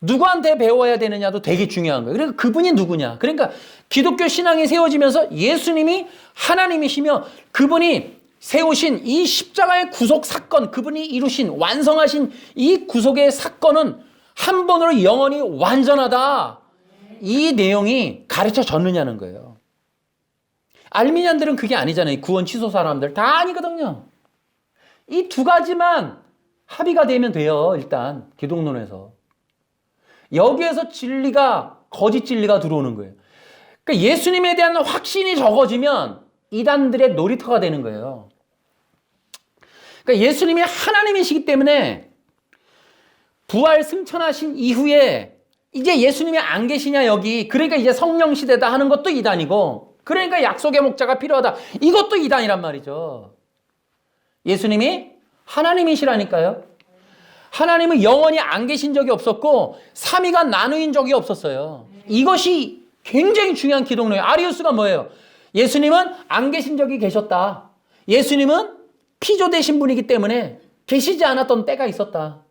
누구한테 배워야 되느냐도 되게 중요한 거예요. 그러니까 그분이 누구냐. 그러니까 기독교 신앙이 세워지면서 예수님이 하나님이시며 그분이 세우신 이 십자가의 구속 사건, 그분이 이루신 완성하신 이 구속의 사건은 한 번으로 영원히 완전하다. 이 내용이 가르쳐 졌느냐는 거예요. 알미니안들은 그게 아니잖아요. 구원 취소 사람들 다 아니거든요. 이 두 가지만 합의가 되면 돼요. 일단 기독론에서. 여기에서 진리가 거짓 진리가 들어오는 거예요. 그러니까 예수님에 대한 확신이 적어지면 이단들의 놀이터가 되는 거예요. 그러니까 예수님이 하나님이시기 때문에 부활 승천하신 이후에 이제 예수님이 안 계시냐 여기. 그러니까 이제 성령 시대다 하는 것도 이단이고 그러니까 약속의 목자가 필요하다. 이것도 이단이란 말이죠. 예수님이 하나님이시라니까요. 하나님은 영원히 안 계신 적이 없었고 삼위가 나누인 적이 없었어요. 이것이 굉장히 중요한 기독론이에요. 아리우스가 뭐예요? 예수님은 안 계신 적이 계셨다. 예수님은 피조되신 분이기 때문에 계시지 않았던 때가 있었다.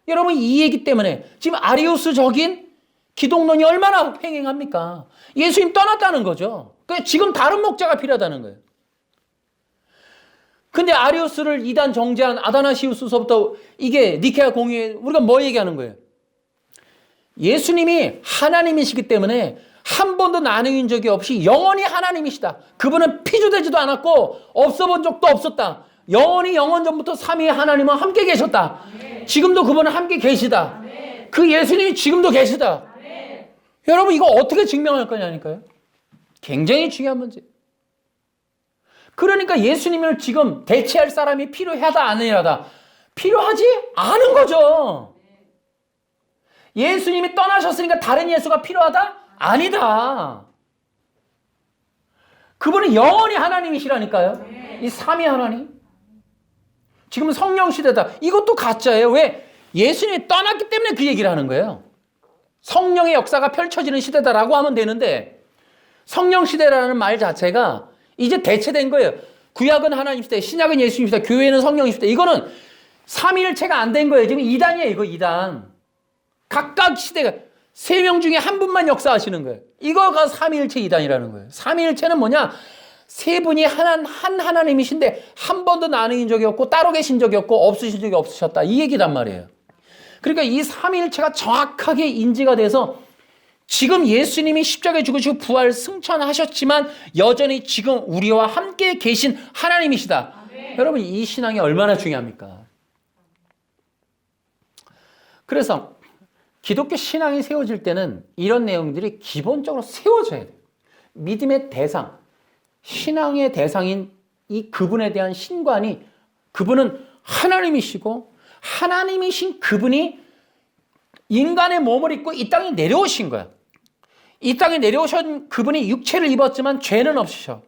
여러분 이 얘기 때문에 지금 아리우스적인 기독론이 얼마나 횡행합니까? 예수님 떠났다는 거죠. 그러니까 지금 다른 목자가 필요하다는 거예요. 근데 아리우스를 이단 정죄한 아다나시우스서부터 이게 니케아 공의회 우리가 뭐 얘기하는 거예요? 예수님이 하나님이시기 때문에 한 번도 나누인 적이 없이 영원히 하나님이시다. 그분은 피조되지도 않았고 없어 본 적도 없었다. 영원히 영원 전부터 삼위 하나님은 함께 계셨다. 지금도 그분은 함께 계시다. 그 예수님이 지금도 계시다. 여러분 이거 어떻게 증명할 거냐니까요. 굉장히 중요한 문제. 그러니까 예수님을 지금 대체할 사람이 필요하다 아니하다. 필요하지 않은 거죠. 예수님이 떠나셨으니까 다른 예수가 필요하다? 아니다. 그분은 영원히 하나님이시라니까요. 이 삼위 하나님. 지금 성령 시대다. 이것도 가짜예요. 왜? 예수님이 떠났기 때문에 그 얘기를 하는 거예요. 성령의 역사가 펼쳐지는 시대다라고 하면 되는데 성령 시대라는 말 자체가 이제 대체된 거예요. 구약은 하나님 시대, 신약은 예수님 시대, 교회는 성령 시대. 이거는 삼위일체가 안 된 거예요. 지금 2단이에요. 이거 2단. 각각 시대가 3명 중에 한 분만 역사하시는 거예요. 이거가 삼위일체 2단이라는 거예요. 삼위일체는 뭐냐? 세 분이 한 하나님이신데 한 번도 나누인 적이 없고 따로 계신 적이 없고 없으신 적이 없으셨다. 이 얘기단 말이에요. 그러니까 이 삼위일체가 정확하게 인지가 돼서 지금 예수님이 십자가에 죽으시고 부활 승천하셨지만 여전히 지금 우리와 함께 계신 하나님이시다. 여러분 이 신앙이 얼마나 중요합니까? 그래서 기독교 신앙이 세워질 때는 이런 내용들이 기본적으로 세워져야 돼요. 믿음의 대상, 신앙의 대상인 이 그분에 대한 신관이 그분은 하나님이시고 하나님이신 그분이 인간의 몸을 입고 이 땅에 내려오신 거야. 이 땅에 내려오신 그분이 육체를 입었지만 죄는 없으셔.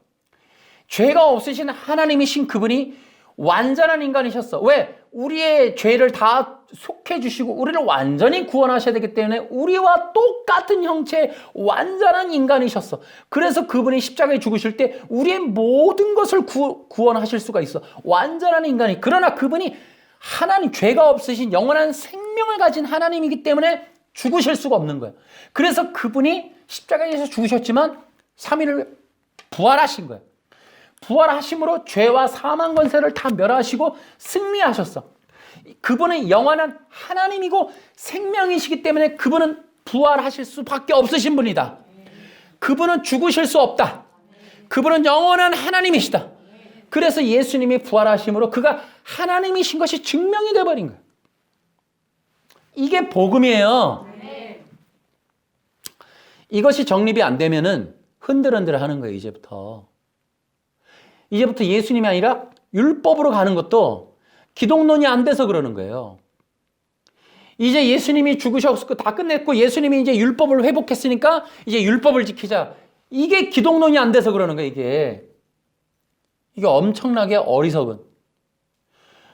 죄가 없으신 하나님이신 그분이 완전한 인간이셨어. 왜? 우리의 죄를 다 속해 주시고 우리를 완전히 구원하셔야 되기 때문에 우리와 똑같은 형체의 완전한 인간이셨어. 그래서 그분이 십자가에 죽으실 때 우리의 모든 것을 구원하실 수가 있어. 완전한 인간이. 그러나 그분이 하나님, 죄가 없으신 영원한 생명을 가진 하나님이기 때문에 죽으실 수가 없는 거예요. 그래서 그분이 십자가에서 죽으셨지만 3일을 부활하신 거예요. 부활하심으로 죄와 사망 권세를 다 멸하시고 승리하셨어. 그분은 영원한 하나님이고 생명이시기 때문에 그분은 부활하실 수밖에 없으신 분이다. 그분은 죽으실 수 없다. 그분은 영원한 하나님이시다. 그래서 예수님이 부활하심으로 그가 하나님이신 것이 증명이 되어버린 거예요. 이게 복음이에요. 이것이 정립이 안 되면은 흔들흔들 하는 거예요. 이제부터 예수님이 아니라 율법으로 가는 것도 기독론이 안 돼서 그러는 거예요. 이제 예수님이 죽으셨고 다 끝냈고 예수님이 이제 율법을 회복했으니까 이제 율법을 지키자. 이게 기독론이 안 돼서 그러는 거예요. 이게 엄청나게 어리석은.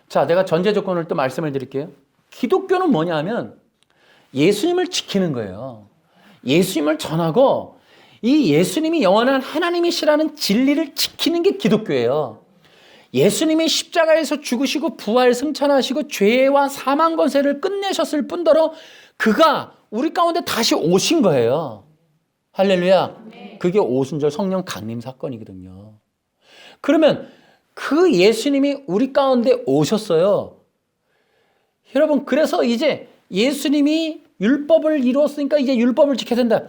자, 내가 전제 조건을 또 말씀을 드릴게요. 기독교는 뭐냐 하면 예수님을 지키는 거예요. 예수님을 전하고 이 예수님이 영원한 하나님이시라는 진리를 지키는 게 기독교예요. 예수님이 십자가에서 죽으시고 부활 승천하시고 죄와 사망 권세를 끝내셨을 뿐더러 그가 우리 가운데 다시 오신 거예요. 할렐루야. 그게 오순절 성령 강림 사건이거든요. 그러면 그 예수님이 우리 가운데 오셨어요. 여러분, 그래서 이제 예수님이 율법을 이루었으니까 이제 율법을 지켜야 된다.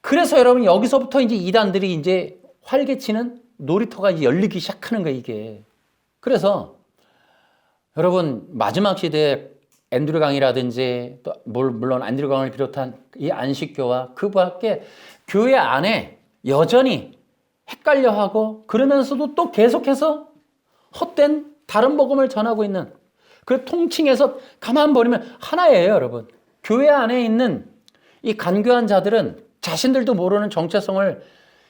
그래서 여러분 여기서부터 이제 이단들이 이제 활개치는 놀이터가 이제 열리기 시작하는 거예요, 이게. 그래서 여러분 마지막 시대에 앤드류 강이라든지 또 물론 앤드류 강을 비롯한 이 안식교와 그 밖에 교회 안에 여전히 헷갈려하고 그러면서도 또 계속해서 헛된 다른 복음을 전하고 있는 그 통칭해서 가만 버리면 하나예요, 여러분. 교회 안에 있는 이 간교한 자들은 자신들도 모르는 정체성을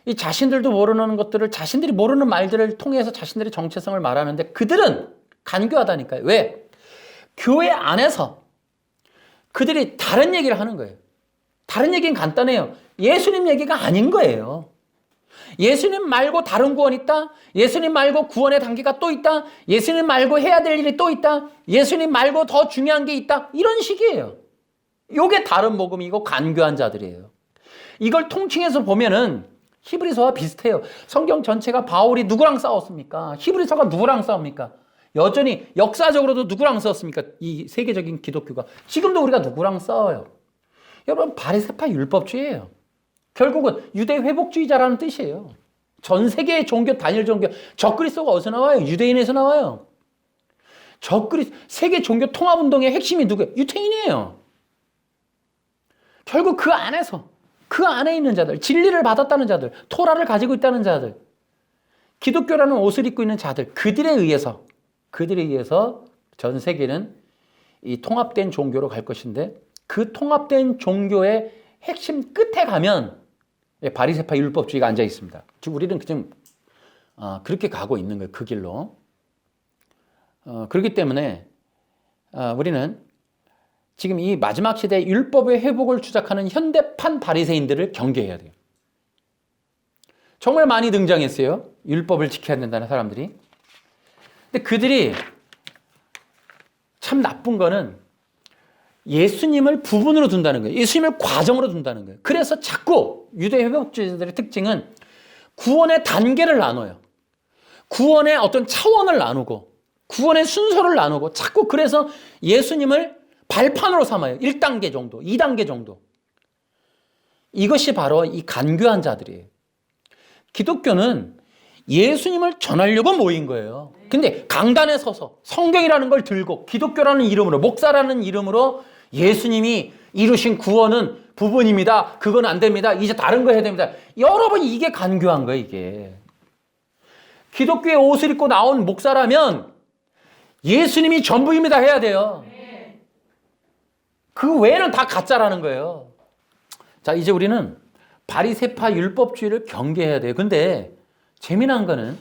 이 자신들도 모르는 것들을 자신들이 모르는 말들을 통해서 자신들의 정체성을 말하는데 그들은 간교하다니까요. 왜? 교회 안에서 그들이 다른 얘기를 하는 거예요. 다른 얘기는 간단해요. 예수님 얘기가 아닌 거예요. 예수님 말고 다른 구원이 있다. 예수님 말고 구원의 단계가 또 있다. 예수님 말고 해야 될 일이 또 있다. 예수님 말고 더 중요한 게 있다. 이런 식이에요. 이게 다른 복음이고 간교한 자들이에요. 이걸 통칭해서 보면은 히브리서와 비슷해요. 성경 전체가 바울이 누구랑 싸웠습니까? 히브리서가 누구랑 싸웁니까? 여전히 역사적으로도 누구랑 싸웠습니까? 이 세계적인 기독교가. 지금도 우리가 누구랑 싸워요? 여러분, 바리새파 율법주의예요. 결국은 유대 회복주의자라는 뜻이에요. 전 세계의 종교, 단일 종교, 적그리스도가 어디서 나와요? 유대인에서 나와요. 세계 종교 통합운동의 핵심이 누구예요? 유태인이에요. 결국 그 안에 있는 자들, 진리를 받았다는 자들, 토라를 가지고 있다는 자들, 기독교라는 옷을 입고 있는 자들, 그들에 의해서 전 세계는 이 통합된 종교로 갈 것인데, 그 통합된 종교의 핵심 끝에 가면 바리새파 율법주의가 앉아 있습니다. 즉 우리는 그냥 그렇게 가고 있는 거예요. 그 길로. 그렇기 때문에 우리는 지금 이 마지막 시대에 율법의 회복을 주장하는 현대판 바리새인들을 경계해야 돼요. 정말 많이 등장했어요. 율법을 지켜야 된다는 사람들이. 근데 그들이 참 나쁜 거는 예수님을 부분으로 둔다는 거예요. 예수님을 과정으로 둔다는 거예요. 그래서 자꾸 유대 회복주의자들의 특징은 구원의 단계를 나눠요. 구원의 어떤 차원을 나누고 구원의 순서를 나누고 자꾸 그래서 예수님을 발판으로 삼아요. 1단계 정도, 2단계 정도. 이것이 바로 이 간교한 자들이에요. 기독교는 예수님을 전하려고 모인 거예요. 근데 강단에 서서 성경이라는 걸 들고 기독교라는 이름으로, 목사라는 이름으로 예수님이 이루신 구원은 부분입니다. 그건 안 됩니다. 이제 다른 거 해야 됩니다. 여러분, 이게 간교한 거예요, 이게. 기독교의 옷을 입고 나온 목사라면 예수님이 전부입니다 해야 돼요. 그 외에는 다 가짜라는 거예요. 자, 이제 우리는 바리새파 율법주의를 경계해야 돼요. 근데 재미난 거는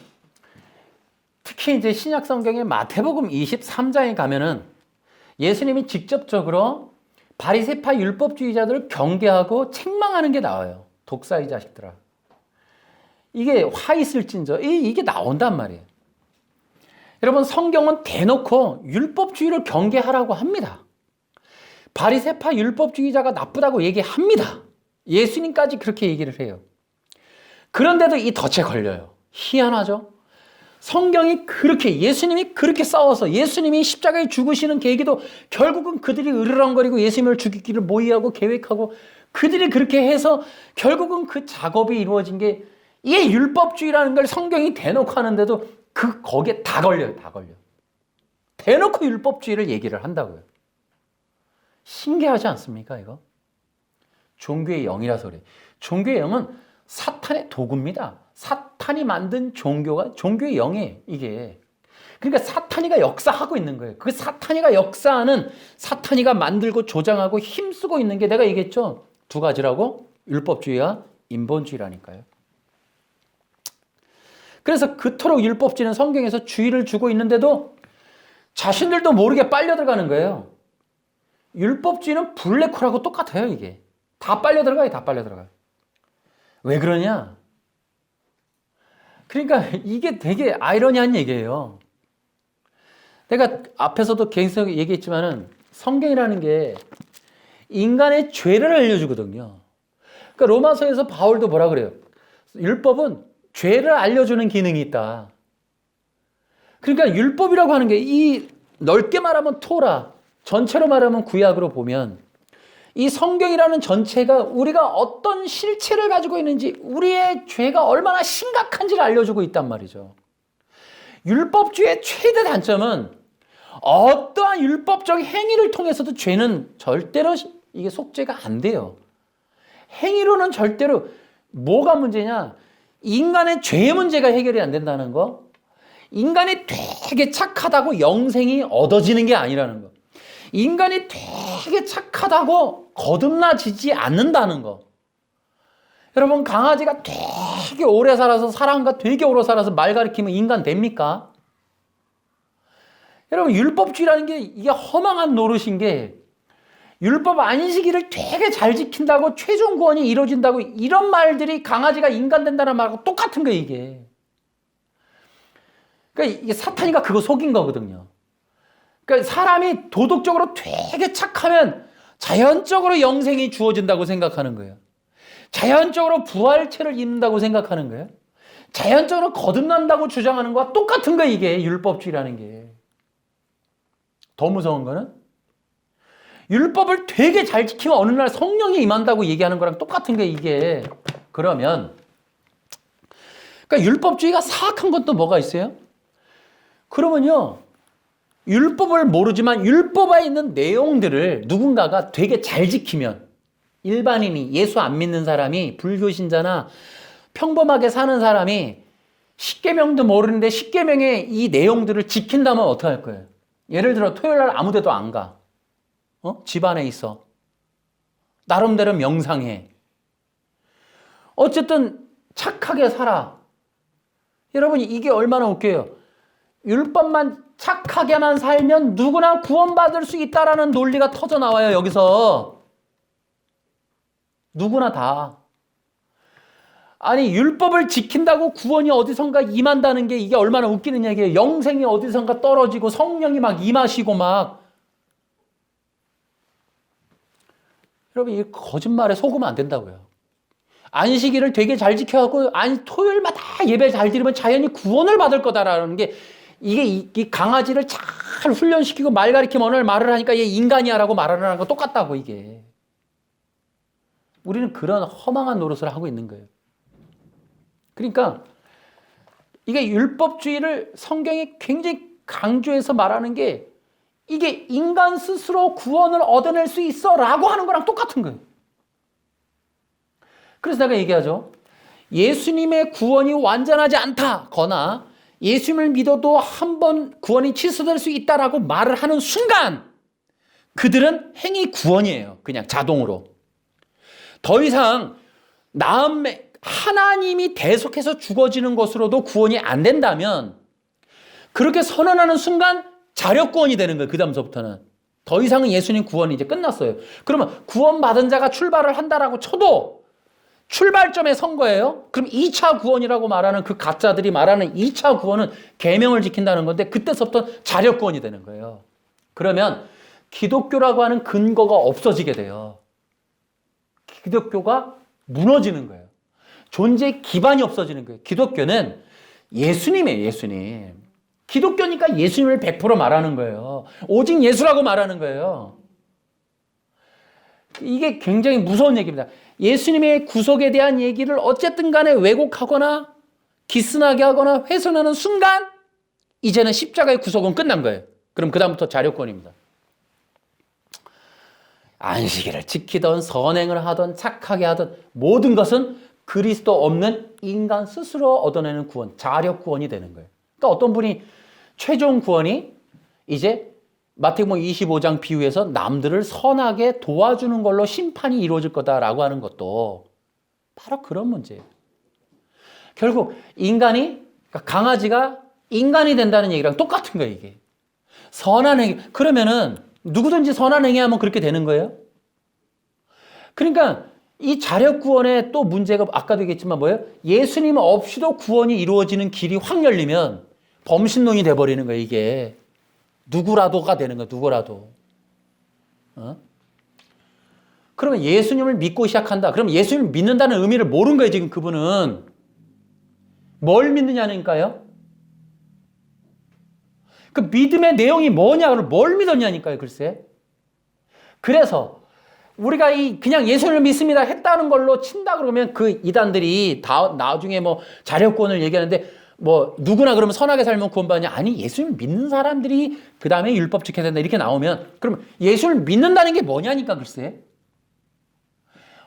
특히 이제 신약 성경의 마태복음 23장에 가면은 예수님이 직접적으로 바리새파 율법주의자들을 경계하고 책망하는 게 나와요. 독사의 자식들아. 이게 화 있을진저 이게 나온단 말이에요. 여러분, 성경은 대놓고 율법주의를 경계하라고 합니다. 바리새파 율법주의자가 나쁘다고 얘기합니다. 예수님까지 그렇게 얘기를 해요. 그런데도 이 덫에 걸려요. 희한하죠? 성경이 그렇게, 예수님이 그렇게 싸워서 예수님이 십자가에 죽으시는 계기도 결국은 그들이 으르렁거리고 예수님을 죽이기를 모의하고 계획하고 그들이 그렇게 해서 결국은 그 작업이 이루어진 게, 이게 율법주의라는 걸 성경이 대놓고 하는데도 거기에 다 걸려요. 다 걸려. 대놓고 율법주의를 얘기를 한다고요. 신기하지 않습니까, 이거? 종교의 영이라서 그래. 종교의 영은 사탄의 도구입니다. 사탄이 만든 종교가 종교의 영이에요, 이게. 그러니까 사탄이가 역사하고 있는 거예요. 그 사탄이가 역사하는, 사탄이가 만들고 조장하고 힘쓰고 있는 게 내가 얘기했죠. 두 가지라고. 율법주의와 인본주의라니까요. 그래서 그토록 율법주의는 성경에서 주의를 주고 있는데도 자신들도 모르게 빨려 들어가는 거예요. 율법주의는 블랙홀하고 똑같아요, 이게. 다 빨려 들어가요, 다 빨려 들어가요. 왜 그러냐? 그러니까 이게 되게 아이러니한 얘기예요. 내가 앞에서도 계속 얘기했지만은 성경이라는 게 인간의 죄를 알려주거든요. 그러니까 로마서에서 바울도 뭐라 그래요? 율법은 죄를 알려주는 기능이 있다. 그러니까 율법이라고 하는 게, 이 넓게 말하면 토라, 전체로 말하면 구약으로 보면 이 성경이라는 전체가 우리가 어떤 실체를 가지고 있는지, 우리의 죄가 얼마나 심각한지를 알려주고 있단 말이죠. 율법주의의 최대 단점은 어떠한 율법적 행위를 통해서도 죄는 절대로 이게 속죄가 안 돼요. 행위로는 절대로. 뭐가 문제냐? 인간의 죄의 문제가 해결이 안 된다는 거. 인간이 되게 착하다고 영생이 얻어지는 게 아니라는 거. 인간이 되게 착하다고 거듭나지지 않는다는 거. 여러분, 강아지가 되게 오래 살아서, 사람과 되게 오래 살아서 말 가리키면 인간 됩니까? 여러분, 율법주의라는 게 이게 허망한 노릇인 게, 율법 안식일을 되게 잘 지킨다고 최종 구원이 이루어진다고, 이런 말들이 강아지가 인간 된다는 말하고 똑같은 거예요, 이게. 그러니까 이게 사탄이가 그거 속인 거거든요. 그러니까 사람이 도덕적으로 되게 착하면 자연적으로 영생이 주어진다고 생각하는 거예요. 자연적으로 부활체를 입는다고 생각하는 거예요. 자연적으로 거듭난다고 주장하는 거와 똑같은 거예요, 이게 율법주의라는 게. 더 무서운 거는 율법을 되게 잘 지키면 어느 날 성령이 임한다고 얘기하는 거랑 똑같은 게 이게. 그러면 그러니까 율법주의가 사악한 건 또 뭐가 있어요? 그러면요, 율법을 모르지만 율법에 있는 내용들을 누군가가 되게 잘 지키면, 일반인이, 예수 안 믿는 사람이, 불교 신자나 평범하게 사는 사람이 십계명도 모르는데 십계명의 이 내용들을 지킨다면 어떻게 할 거예요? 예를 들어 토요일 날 아무 데도 안 가. 집 안에 있어. 나름대로 명상해. 어쨌든 착하게 살아. 여러분, 이게 얼마나 웃겨요. 율법만 착하게만 살면 누구나 구원받을 수 있다라는 논리가 터져 나와요, 여기서. 누구나 다. 아니, 율법을 지킨다고 구원이 어디선가 임한다는 게 이게 얼마나 웃기는 얘기예요. 영생이 어디선가 떨어지고 성령이 막 임하시고 막. 여러분, 이 거짓말에 속으면 안 된다고요. 안식일을 되게 잘 지켜갖고 토요일마다 예배 잘 드리면 자연히 구원을 받을 거다라는 게, 이게 이 강아지를 잘 훈련시키고 말 가리키면 오늘 말을 하니까 얘 인간이야라고 말을 하는 거 똑같다고, 이게. 우리는 그런 허망한 노릇을 하고 있는 거예요. 그러니까 이게 율법주의를 성경이 굉장히 강조해서 말하는 게, 이게 인간 스스로 구원을 얻어낼 수 있어 라고 하는 거랑 똑같은 거예요. 그래서 내가 얘기하죠. 예수님의 구원이 완전하지 않다거나 예수님을 믿어도 한 번 구원이 취소될 수 있다라고 말을 하는 순간 그들은 행위 구원이에요. 그냥 자동으로. 더 이상 하나님이 대속해서 죽어지는 것으로도 구원이 안 된다면, 그렇게 선언하는 순간 자력구원이 되는 거예요. 그 다음서부터는. 더 이상은 예수님 구원이 이제 끝났어요. 그러면 구원받은 자가 출발을 한다라고 쳐도 출발점에 선 거예요. 그럼 2차 구원이라고 말하는 그 가짜들이 말하는 2차 구원은 계명을 지킨다는 건데, 그때서부터 자력구원이 되는 거예요. 그러면 기독교라고 하는 근거가 없어지게 돼요. 기독교가 무너지는 거예요. 존재의 기반이 없어지는 거예요. 기독교는 예수님이에요, 예수님. 기독교니까 예수님을 100% 말하는 거예요. 오직 예수라고 말하는 거예요. 이게 굉장히 무서운 얘기입니다. 예수님의 구속에 대한 얘기를 어쨌든 간에 왜곡하거나 기스나게 하거나 훼손하는 순간 이제는 십자가의 구속은 끝난 거예요. 그럼 그다음부터 자력권입니다. 안식일을 지키던 선행을 하던 착하게 하던 모든 것은 그리스도 없는 인간 스스로 얻어내는 구원, 자력 구원이 되는 거예요. 그러니까 어떤 분이 최종 구원이 이제 마태복음 25장 비유에서 남들을 선하게 도와주는 걸로 심판이 이루어질 거다라고 하는 것도 바로 그런 문제예요. 결국 인간이, 그러니까 강아지가 인간이 된다는 얘기랑 똑같은 거예요, 이게. 선한 행위. 그러면은 누구든지 선한 행위하면 그렇게 되는 거예요? 그러니까 이 자력 구원의 또 문제가 아까도 얘기했지만 뭐예요? 예수님 없이도 구원이 이루어지는 길이 확 열리면 범신론이 돼버리는 거예요, 이게. 누구라도가 되는 거예요, 누구라도. 그러면 예수님을 믿고 시작한다. 그럼 예수님을 믿는다는 의미를 모르는 거예요, 지금 그분은. 뭘 믿느냐니까요? 그 믿음의 내용이 뭐냐, 그럼 뭘 믿었냐니까요, 글쎄. 그래서 우리가 그냥 예수님을 믿습니다 했다는 걸로 친다 그러면 그 이단들이 나중에 뭐 자력권을 얘기하는데, 뭐 누구나 그러면 선하게 살면 구원받냐? 아니, 예수님을 믿는 사람들이 그 다음에 율법 지켜야 된다 이렇게 나오면, 그럼 예수님을 믿는다는 게 뭐냐니까, 글쎄.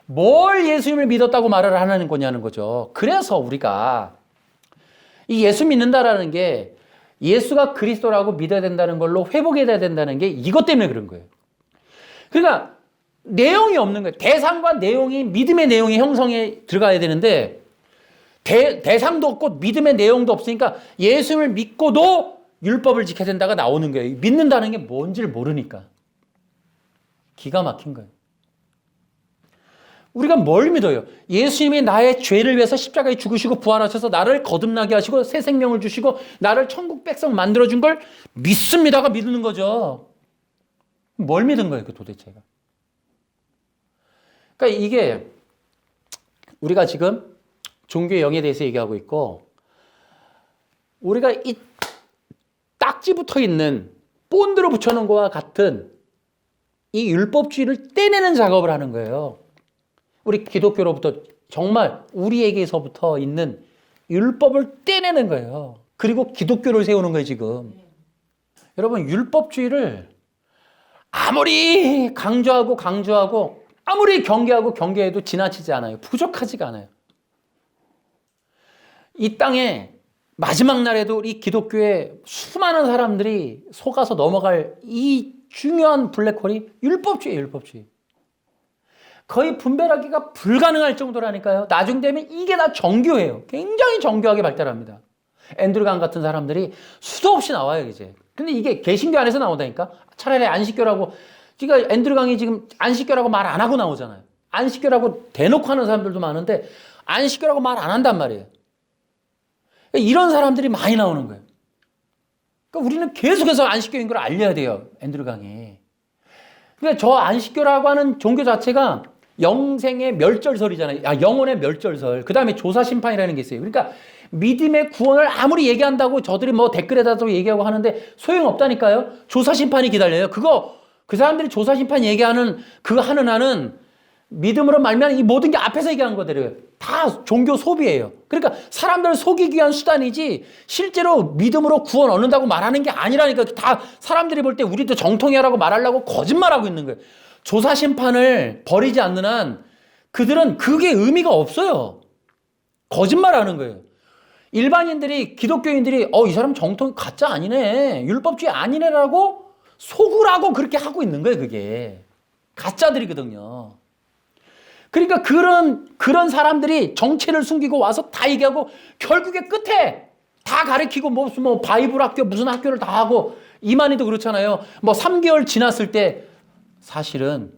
뭘 예수님을 믿었다고 말을 하는 거냐는 거죠. 그래서 우리가 이 예수 믿는다라는 게 예수가 그리스도라고 믿어야 된다는 걸로 회복해야 된다는 게 이것 때문에 그런 거예요. 그러니까 내용이 없는 거예요. 대상과 내용이, 믿음의 내용이 형성에 들어가야 되는데 대상도 없고 믿음의 내용도 없으니까 예수를 믿고도 율법을 지켜야 된다가 나오는 거예요. 믿는다는 게 뭔지를 모르니까. 기가 막힌 거예요. 우리가 뭘 믿어요? 예수님이 나의 죄를 위해서 십자가에 죽으시고 부활하셔서 나를 거듭나게 하시고 새 생명을 주시고 나를 천국 백성 만들어준 걸 믿습니다가 믿는 거죠. 뭘 믿은 거예요, 그 도대체가? 그러니까 이게 우리가 지금 종교의 영에 대해서 얘기하고 있고, 우리가 이 딱지 붙어 있는 본드로 붙여놓은 것과 같은 이 율법주의를 떼내는 작업을 하는 거예요. 우리 기독교로부터 정말 우리에게서부터 있는 율법을 떼내는 거예요. 그리고 기독교를 세우는 거예요, 지금. 여러분, 율법주의를 아무리 강조하고 아무리 경계해도 지나치지 않아요. 부족하지가 않아요. 이 땅에 마지막 날에도 우리 기독교의 수많은 사람들이 속아서 넘어갈 이 중요한 블랙홀이 율법주의예요, 율법주의. 거의 분별하기가 불가능할 정도라니까요. 나중 되면 이게 다 정교해요. 굉장히 정교하게 발달합니다. 앤드류 강 같은 사람들이 수도 없이 나와요, 이제. 근데 이게 개신교 안에서 나온다니까? 차라리 안식교라고, 그러니까 앤드류 강이 지금 안식교라고 말 안 하고 나오잖아요. 안식교라고 대놓고 하는 사람들도 많은데 안식교라고 말 안 한단 말이에요. 이런 사람들이 많이 나오는 거예요. 그러니까 우리는 계속해서 안식교인 걸 알려야 돼요, 앤드류 강이. 그러니까 저 안식교라고 하는 종교 자체가 영생의 멸절설이잖아요. 영혼의 멸절설. 그 다음에 조사심판이라는 게 있어요. 그러니까 믿음의 구원을 아무리 얘기한다고 저들이 뭐 댓글에다도 얘기하고 하는데 소용없다니까요. 조사심판이 기다려요. 그 사람들이 조사심판 얘기하는 그거 하는 한은 믿음으로 말미암아 이 모든 게 앞에서 얘기한 거들이에요. 다 종교 소비예요. 그러니까 사람들을 속이기 위한 수단이지 실제로 믿음으로 구원 얻는다고 말하는 게 아니라니까. 다 사람들이 볼 때 우리도 정통이라고 말하려고 거짓말하고 있는 거예요. 조사심판을 버리지 않는 한 그들은 그게 의미가 없어요. 거짓말하는 거예요. 일반인들이, 기독교인들이 이 사람 정통 가짜 아니네, 율법주의 아니네라고 속으라고 그렇게 하고 있는 거예요. 그게 가짜들이거든요. 그러니까 그런 사람들이 정체를 숨기고 와서 다 얘기하고 결국에 끝에 다 가르치고 뭐 바이블 학교 무슨 학교를 다 하고, 이만희도 그렇잖아요. 뭐 3개월 지났을 때 사실은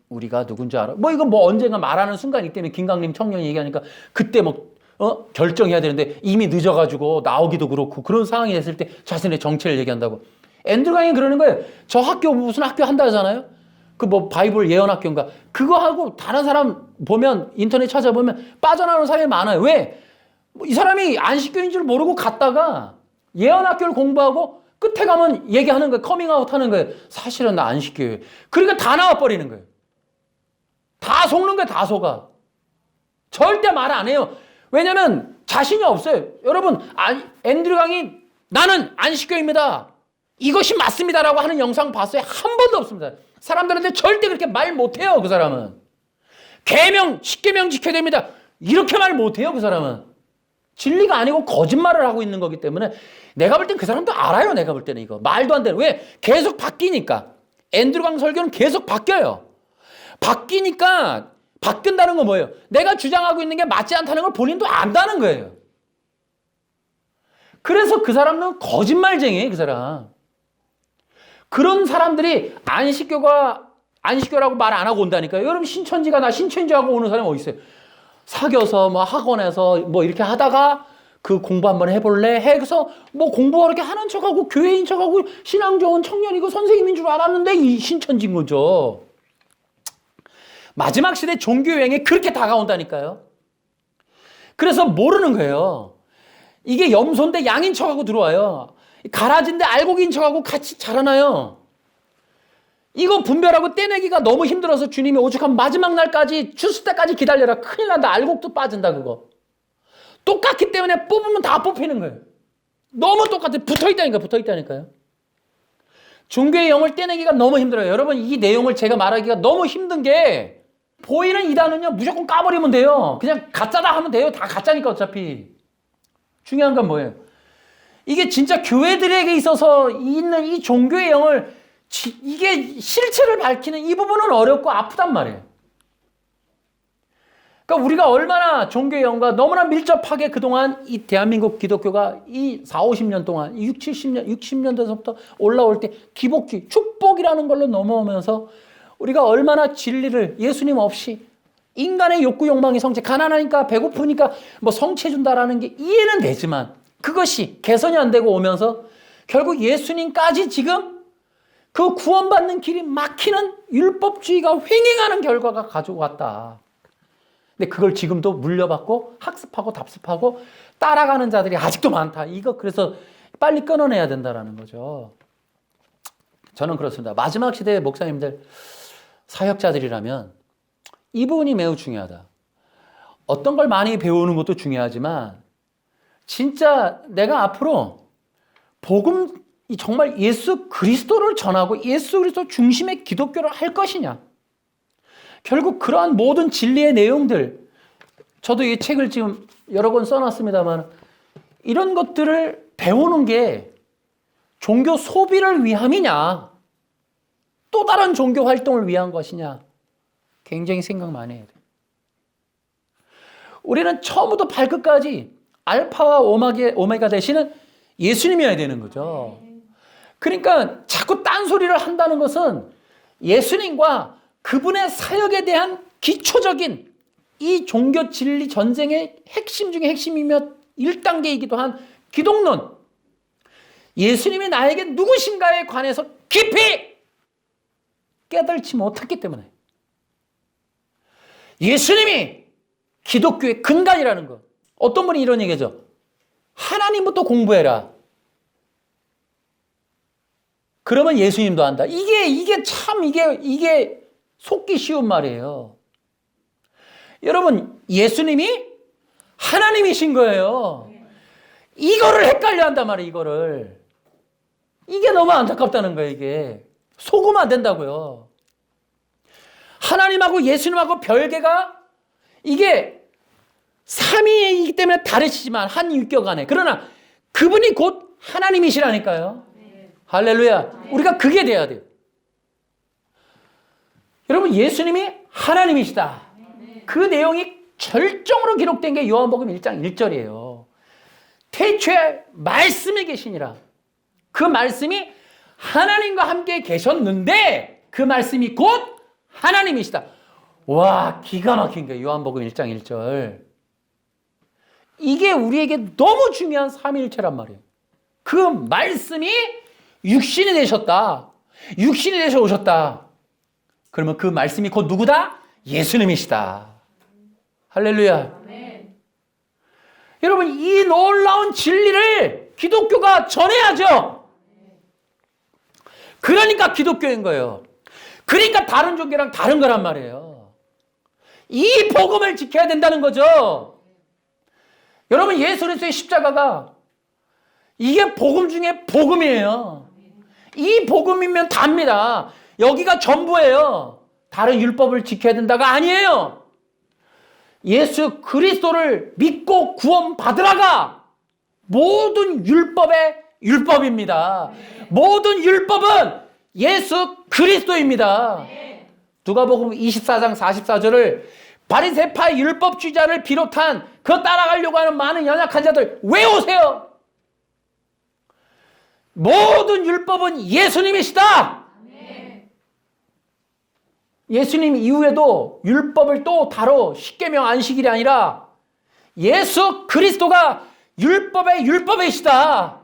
우리가 누군지 알아? 뭐 이거 뭐 언젠가 말하는 순간이 때문에 김강림 청년이 얘기하니까 그때 결정해야 되는데 이미 늦어가지고 나오기도 그렇고 그런 상황이 됐을 때 자신의 정체를 얘기한다고. 앤드류 강이 그러는 거예요. 저 학교 무슨 학교 한다 하잖아요. 그 뭐 바이블 예언학교인가 그거 하고 다른 사람 보면 인터넷 찾아보면 빠져나오는 사람이 많아요. 왜? 이 사람이 안식교인 줄 모르고 갔다가 예언학교를 공부하고 끝에 가면 얘기하는 거예요. 커밍아웃 하는 거예요. 사실은 나 안식교예요. 그러니까 다 나와버리는 거예요. 다 속는 거예요. 다 속아. 절대 말 안 해요. 왜냐면 자신이 없어요. 여러분, 앤드류 강이 나는 안식교입니다, 이것이 맞습니다라고 하는 영상 봤어요? 한 번도 없습니다. 사람들한테 절대 그렇게 말 못해요. 그 사람은 계명 10계명 지켜야 됩니다, 이렇게 말 못해요. 그 사람은 진리가 아니고 거짓말을 하고 있는 거기 때문에 내가 볼 땐 그 사람도 알아요. 내가 볼 때는 이거 말도 안 되는. 왜? 계속 바뀌니까. 앤드류 강 설교는 계속 바뀌어요. 바뀌니까 바뀐다는 건 뭐예요? 내가 주장하고 있는 게 맞지 않다는 걸 본인도 안다는 거예요. 그래서 그 사람은 거짓말쟁이에요. 그 사람. 그런 사람들이 안식교라고 말 안 하고 온다니까요. 여러분, 신천지가 나 신천지하고 오는 사람이 어디 있어요? 사귀어서 뭐 학원에서 뭐 이렇게 하다가 그 공부 한번 해볼래 해서 뭐 공부하고 이렇게 하는 척하고 교회인 척하고 신앙 좋은 청년이고 선생님인 줄 알았는데 이 신천지인 거죠. 마지막 시대 종교 유행에 그렇게 다가온다니까요. 그래서 모르는 거예요. 이게 염소인데 양인 척하고 들어와요. 가라지인데 알곡인 척하고 같이 자라나요. 이거 분별하고 떼내기가 너무 힘들어서 주님이 오죽하면 마지막 날까지 주스 때까지 기다려라. 큰일 난다. 알곡도 빠진다 그거. 똑같기 때문에 뽑으면 다 뽑히는 거예요. 너무 똑같아. 붙어있다니까요. 종교의 영을 떼내기가 너무 힘들어요. 여러분, 이 내용을 제가 말하기가 너무 힘든 게 보이는 이단은요 무조건 까버리면 돼요. 그냥 가짜다 하면 돼요. 다 가짜니까 어차피. 중요한 건 뭐예요? 이게 진짜 교회들에게 있어서 있는 이 종교의 영을 이게 실체를 밝히는 이 부분은 어렵고 아프단 말이에요. 그러니까 우리가 얼마나 종교의 영과 너무나 밀접하게 그동안 이 대한민국 기독교가 이 40, 50년 동안 60년대서부터 올라올 때 기복주의, 축복이라는 걸로 넘어오면서 우리가 얼마나 진리를 예수님 없이 인간의 욕구, 욕망이 성취, 가난하니까 배고프니까 뭐 성취해준다라는 게 이해는 되지만 그것이 개선이 안 되고 오면서 결국 예수님까지 지금 그 구원받는 길이 막히는 율법주의가 횡행하는 결과가 가지고 왔다. 근데 그걸 지금도 물려받고 학습하고 답습하고 따라가는 자들이 아직도 많다. 이거 그래서 빨리 끊어내야 된다는 거죠. 저는 그렇습니다. 마지막 시대의 목사님들, 사역자들이라면 이 부분이 매우 중요하다. 어떤 걸 많이 배우는 것도 중요하지만 진짜 내가 앞으로 복음 이 정말 예수 그리스도를 전하고 예수 그리스도 중심의 기독교를 할 것이냐? 결국 그러한 모든 진리의 내용들, 저도 이 책을 지금 여러 권 써놨습니다만 이런 것들을 배우는 게 종교 소비를 위함이냐? 또 다른 종교 활동을 위한 것이냐? 굉장히 생각 많이 해야 돼요. 우리는 처음부터 발끝까지 알파와 오메가 되시는 예수님이어야 되는 거죠. 그러니까 자꾸 딴소리를 한다는 것은 예수님과 그분의 사역에 대한 기초적인 이 종교 진리 전쟁의 핵심 중에 핵심이며 1단계이기도 한 기독론, 예수님이 나에게 누구신가에 관해서 깊이 깨달지 못했기 때문에 예수님이 기독교의 근간이라는 것. 어떤 분이 이런 얘기죠. 하나님부터 공부해라. 그러면 예수님도 한다. 이게 속기 쉬운 말이에요. 여러분, 예수님이 하나님이신 거예요. 이거를 헷갈려 한단 말이에요, 이거를. 이게 너무 안타깝다는 거예요, 이게. 속으면 안 된다고요. 하나님하고 예수님하고 별개가 이게 삼위이기 때문에 다르시지만 한 율격 안에. 그러나 그분이 곧 하나님이시라니까요. 할렐루야. 우리가 그게 돼야 돼요. 여러분, 예수님이 하나님이시다. 그 내용이 절정으로 기록된 게 요한복음 1장 1절이에요. 태초에 말씀이 계시니라. 그 말씀이 하나님과 함께 계셨는데 그 말씀이 곧 하나님이시다. 와, 기가 막힌 거예요. 요한복음 1장 1절. 이게 우리에게 너무 중요한 삼위일체란 말이에요. 그 말씀이 육신이 되셨다. 육신이 되셔 오셨다. 그러면 그 말씀이 곧 누구다? 예수님이시다. 할렐루야. 아멘. 여러분, 이 놀라운 진리를 기독교가 전해야죠. 그러니까 기독교인 거예요. 그러니까 다른 종교랑 다른 거란 말이에요. 이 복음을 지켜야 된다는 거죠. 여러분, 예수 그리스도의 십자가가 이게 복음 중에 복음이에요. 이 복음이면 답니다. 여기가 전부예요. 다른 율법을 지켜야 된다가 아니에요. 예수 그리스도를 믿고 구원받으라가 모든 율법의 율법입니다. 모든 율법은 예수 그리스도입니다. 누가복음 24장 44절을 바리새파 율법주의자를 비롯한 그 따라가려고 하는 많은 연약한 자들 외우세요. 모든 율법은 예수님이시다. 예수님 이후에도 율법을 또 다뤄 십계명 안식일이 아니라 예수 그리스도가 율법의 율법이시다.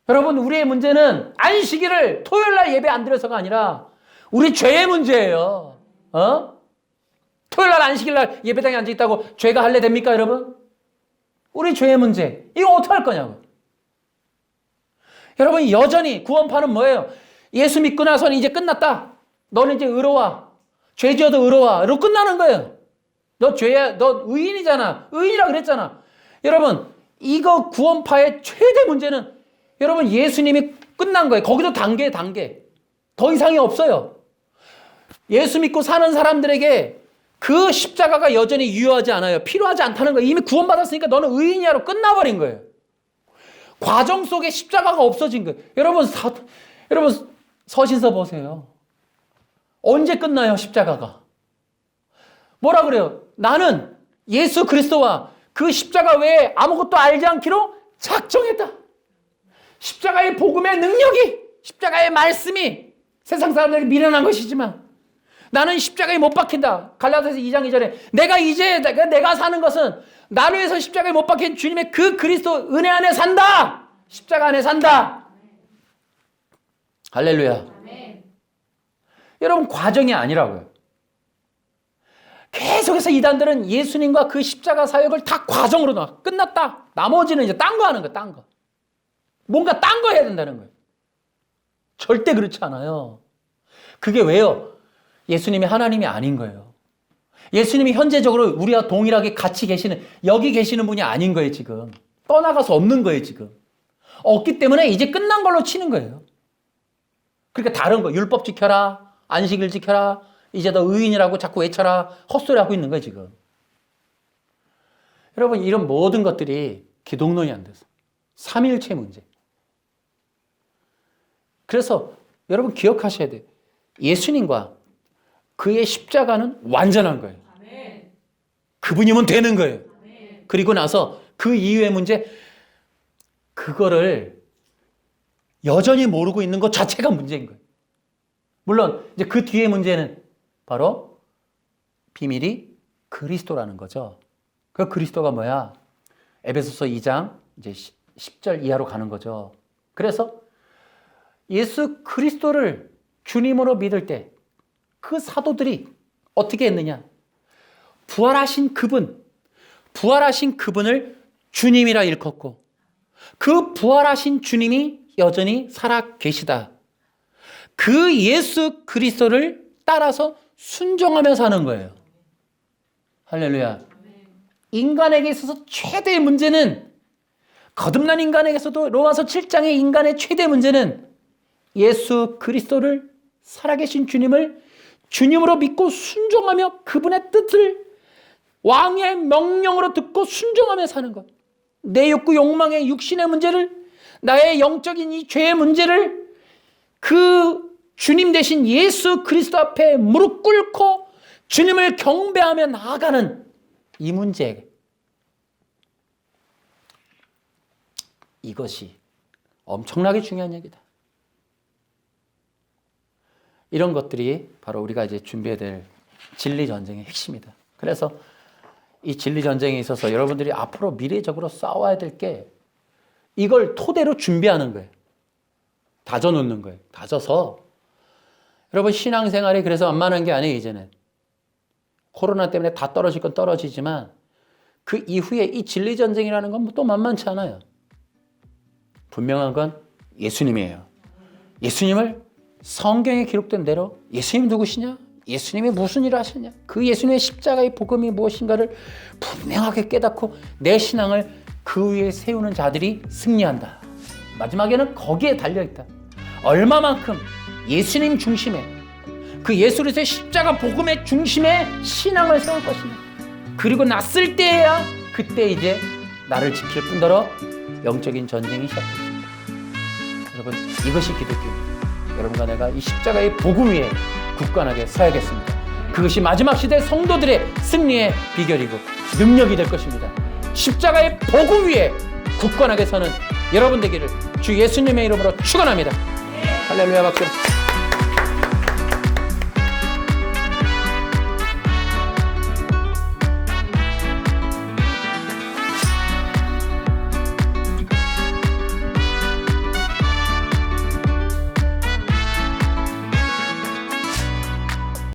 여러분, 우리의 문제는 안식일을 토요일날 예배 안 드려서가 아니라 우리 죄의 문제예요. 토요일날 안식일날 예배당에 앉아있다고 죄가 할례 됩니까, 여러분? 우리 죄의 문제. 이거 어떻게 할 거냐고. 여러분, 여전히 구원파는 뭐예요? 예수 믿고 나서는 이제 끝났다. 너는 이제 의로와. 죄 지어도 의로와. 이러고 끝나는 거예요. 너 죄야, 너 의인이잖아. 의인이라 그랬잖아. 여러분, 이거 구원파의 최대 문제는 여러분, 예수님이 끝난 거예요. 거기도 단계. 더 이상이 없어요. 예수 믿고 사는 사람들에게 그 십자가가 여전히 유효하지 않아요. 필요하지 않다는 거예요. 이미 구원받았으니까 너는 의인이야로 끝나버린 거예요. 과정 속에 십자가가 없어진 거예요. 여러분, 서신서 보세요. 언제 끝나요, 십자가가? 뭐라 그래요? 나는 예수 그리스도와 그 십자가 외에 아무것도 알지 않기로 작정했다. 십자가의 복음의 능력이, 십자가의 말씀이 세상 사람들에게 미련한 것이지만 나는 십자가에 못 박힌다. 갈라디아서 2장 2절에 내가 사는 것은 나를 위해서 십자가에 못 박힌 주님의 그 그리스도 은혜 안에 산다. 십자가 안에 산다. 할렐루야. 아멘. 여러분, 과정이 아니라고요. 계속해서 이단들은 예수님과 그 십자가 사역을 다 과정으로 놔. 끝났다. 나머지는 이제 딴 거 하는 거야, 딴 거. 뭔가 딴 거 해야 된다는 거예요. 절대 그렇지 않아요. 그게 왜요? 예수님이 하나님이 아닌 거예요. 예수님이 현재적으로 우리와 동일하게 같이 계시는, 여기 계시는 분이 아닌 거예요, 지금. 떠나가서 없는 거예요, 지금. 없기 때문에 이제 끝난 걸로 치는 거예요. 그러니까 다른 거, 율법 지켜라, 안식일 지켜라, 이제 너 의인이라고 자꾸 외쳐라, 헛소리 하고 있는 거예요, 지금. 여러분, 이런 모든 것들이 기독론이 안 돼서. 삼위일체 문제. 그래서 여러분 기억하셔야 돼요. 예수님과 그의 십자가는 완전한 거예요. 그분이면 되는 거예요. 그리고 나서 그 이후의 문제, 그거를 여전히 모르고 있는 것 자체가 문제인 거예요. 물론 이제 그 뒤의 문제는 바로 비밀이 그리스도라는 거죠. 그 그리스도가 뭐야? 에베소서 2장 이제 10절 이하로 가는 거죠. 그래서 예수 그리스도를 주님으로 믿을 때 그 사도들이 어떻게 했느냐? 부활하신 그분을 주님이라 일컫고 그 부활하신 주님이 여전히 살아 계시다. 그 예수 그리스도를 따라서 순종하며 사는 거예요. 할렐루야. 인간에게 있어서 최대의 문제는, 거듭난 인간에게서도 로마서 7장의 인간의 최대 문제는 예수 그리스도를, 살아계신 주님을 주님으로 믿고 순종하며 그분의 뜻을 왕의 명령으로 듣고 순종하며 사는 것. 내 욕구, 욕망의 육신의 문제를, 나의 영적인 이 죄의 문제를 그 주님 대신 예수 그리스도 앞에 무릎 꿇고 주님을 경배하며 나아가는 이 문제. 이것이 엄청나게 중요한 얘기다. 이런 것들이 바로 우리가 이제 준비해야 될 진리 전쟁의 핵심이다. 그래서 이 진리 전쟁에 있어서 여러분들이 앞으로 미래적으로 싸워야 될 게 이걸 토대로 준비하는 거예요. 다져놓는 거예요. 다져서 여러분 신앙생활이 그래서 만만한 게 아니에요. 이제는 코로나 때문에 다 떨어질 건 떨어지지만 그 이후에 이 진리 전쟁이라는 건 또 만만치 않아요. 분명한 건 예수님이에요. 예수님을 성경에 기록된 대로, 예수님 누구시냐? 예수님이 무슨 일을 하셨냐? 그 예수님의 십자가의 복음이 무엇인가를 분명하게 깨닫고 내 신앙을 그 위에 세우는 자들이 승리한다. 마지막에는 거기에 달려있다. 얼마만큼 예수님 중심에, 그 예수 그리스도의 십자가 복음의 중심에 신앙을 세울 것이냐. 그리고 났을 때야 그때 이제 나를 지킬 뿐더러 영적인 전쟁이 시작됩니다. 여러분, 이것이 기독교입니다. 여러분과 내가 이 십자가의 복음 위에 굳건하게 서야겠습니다. 그것이 마지막 시대 성도들의 승리의 비결이고 능력이 될 것입니다. 십자가의 복음 위에 굳건하게 서는 여러분 되기를 주 예수님의 이름으로 축원합니다. 할렐루야 박수.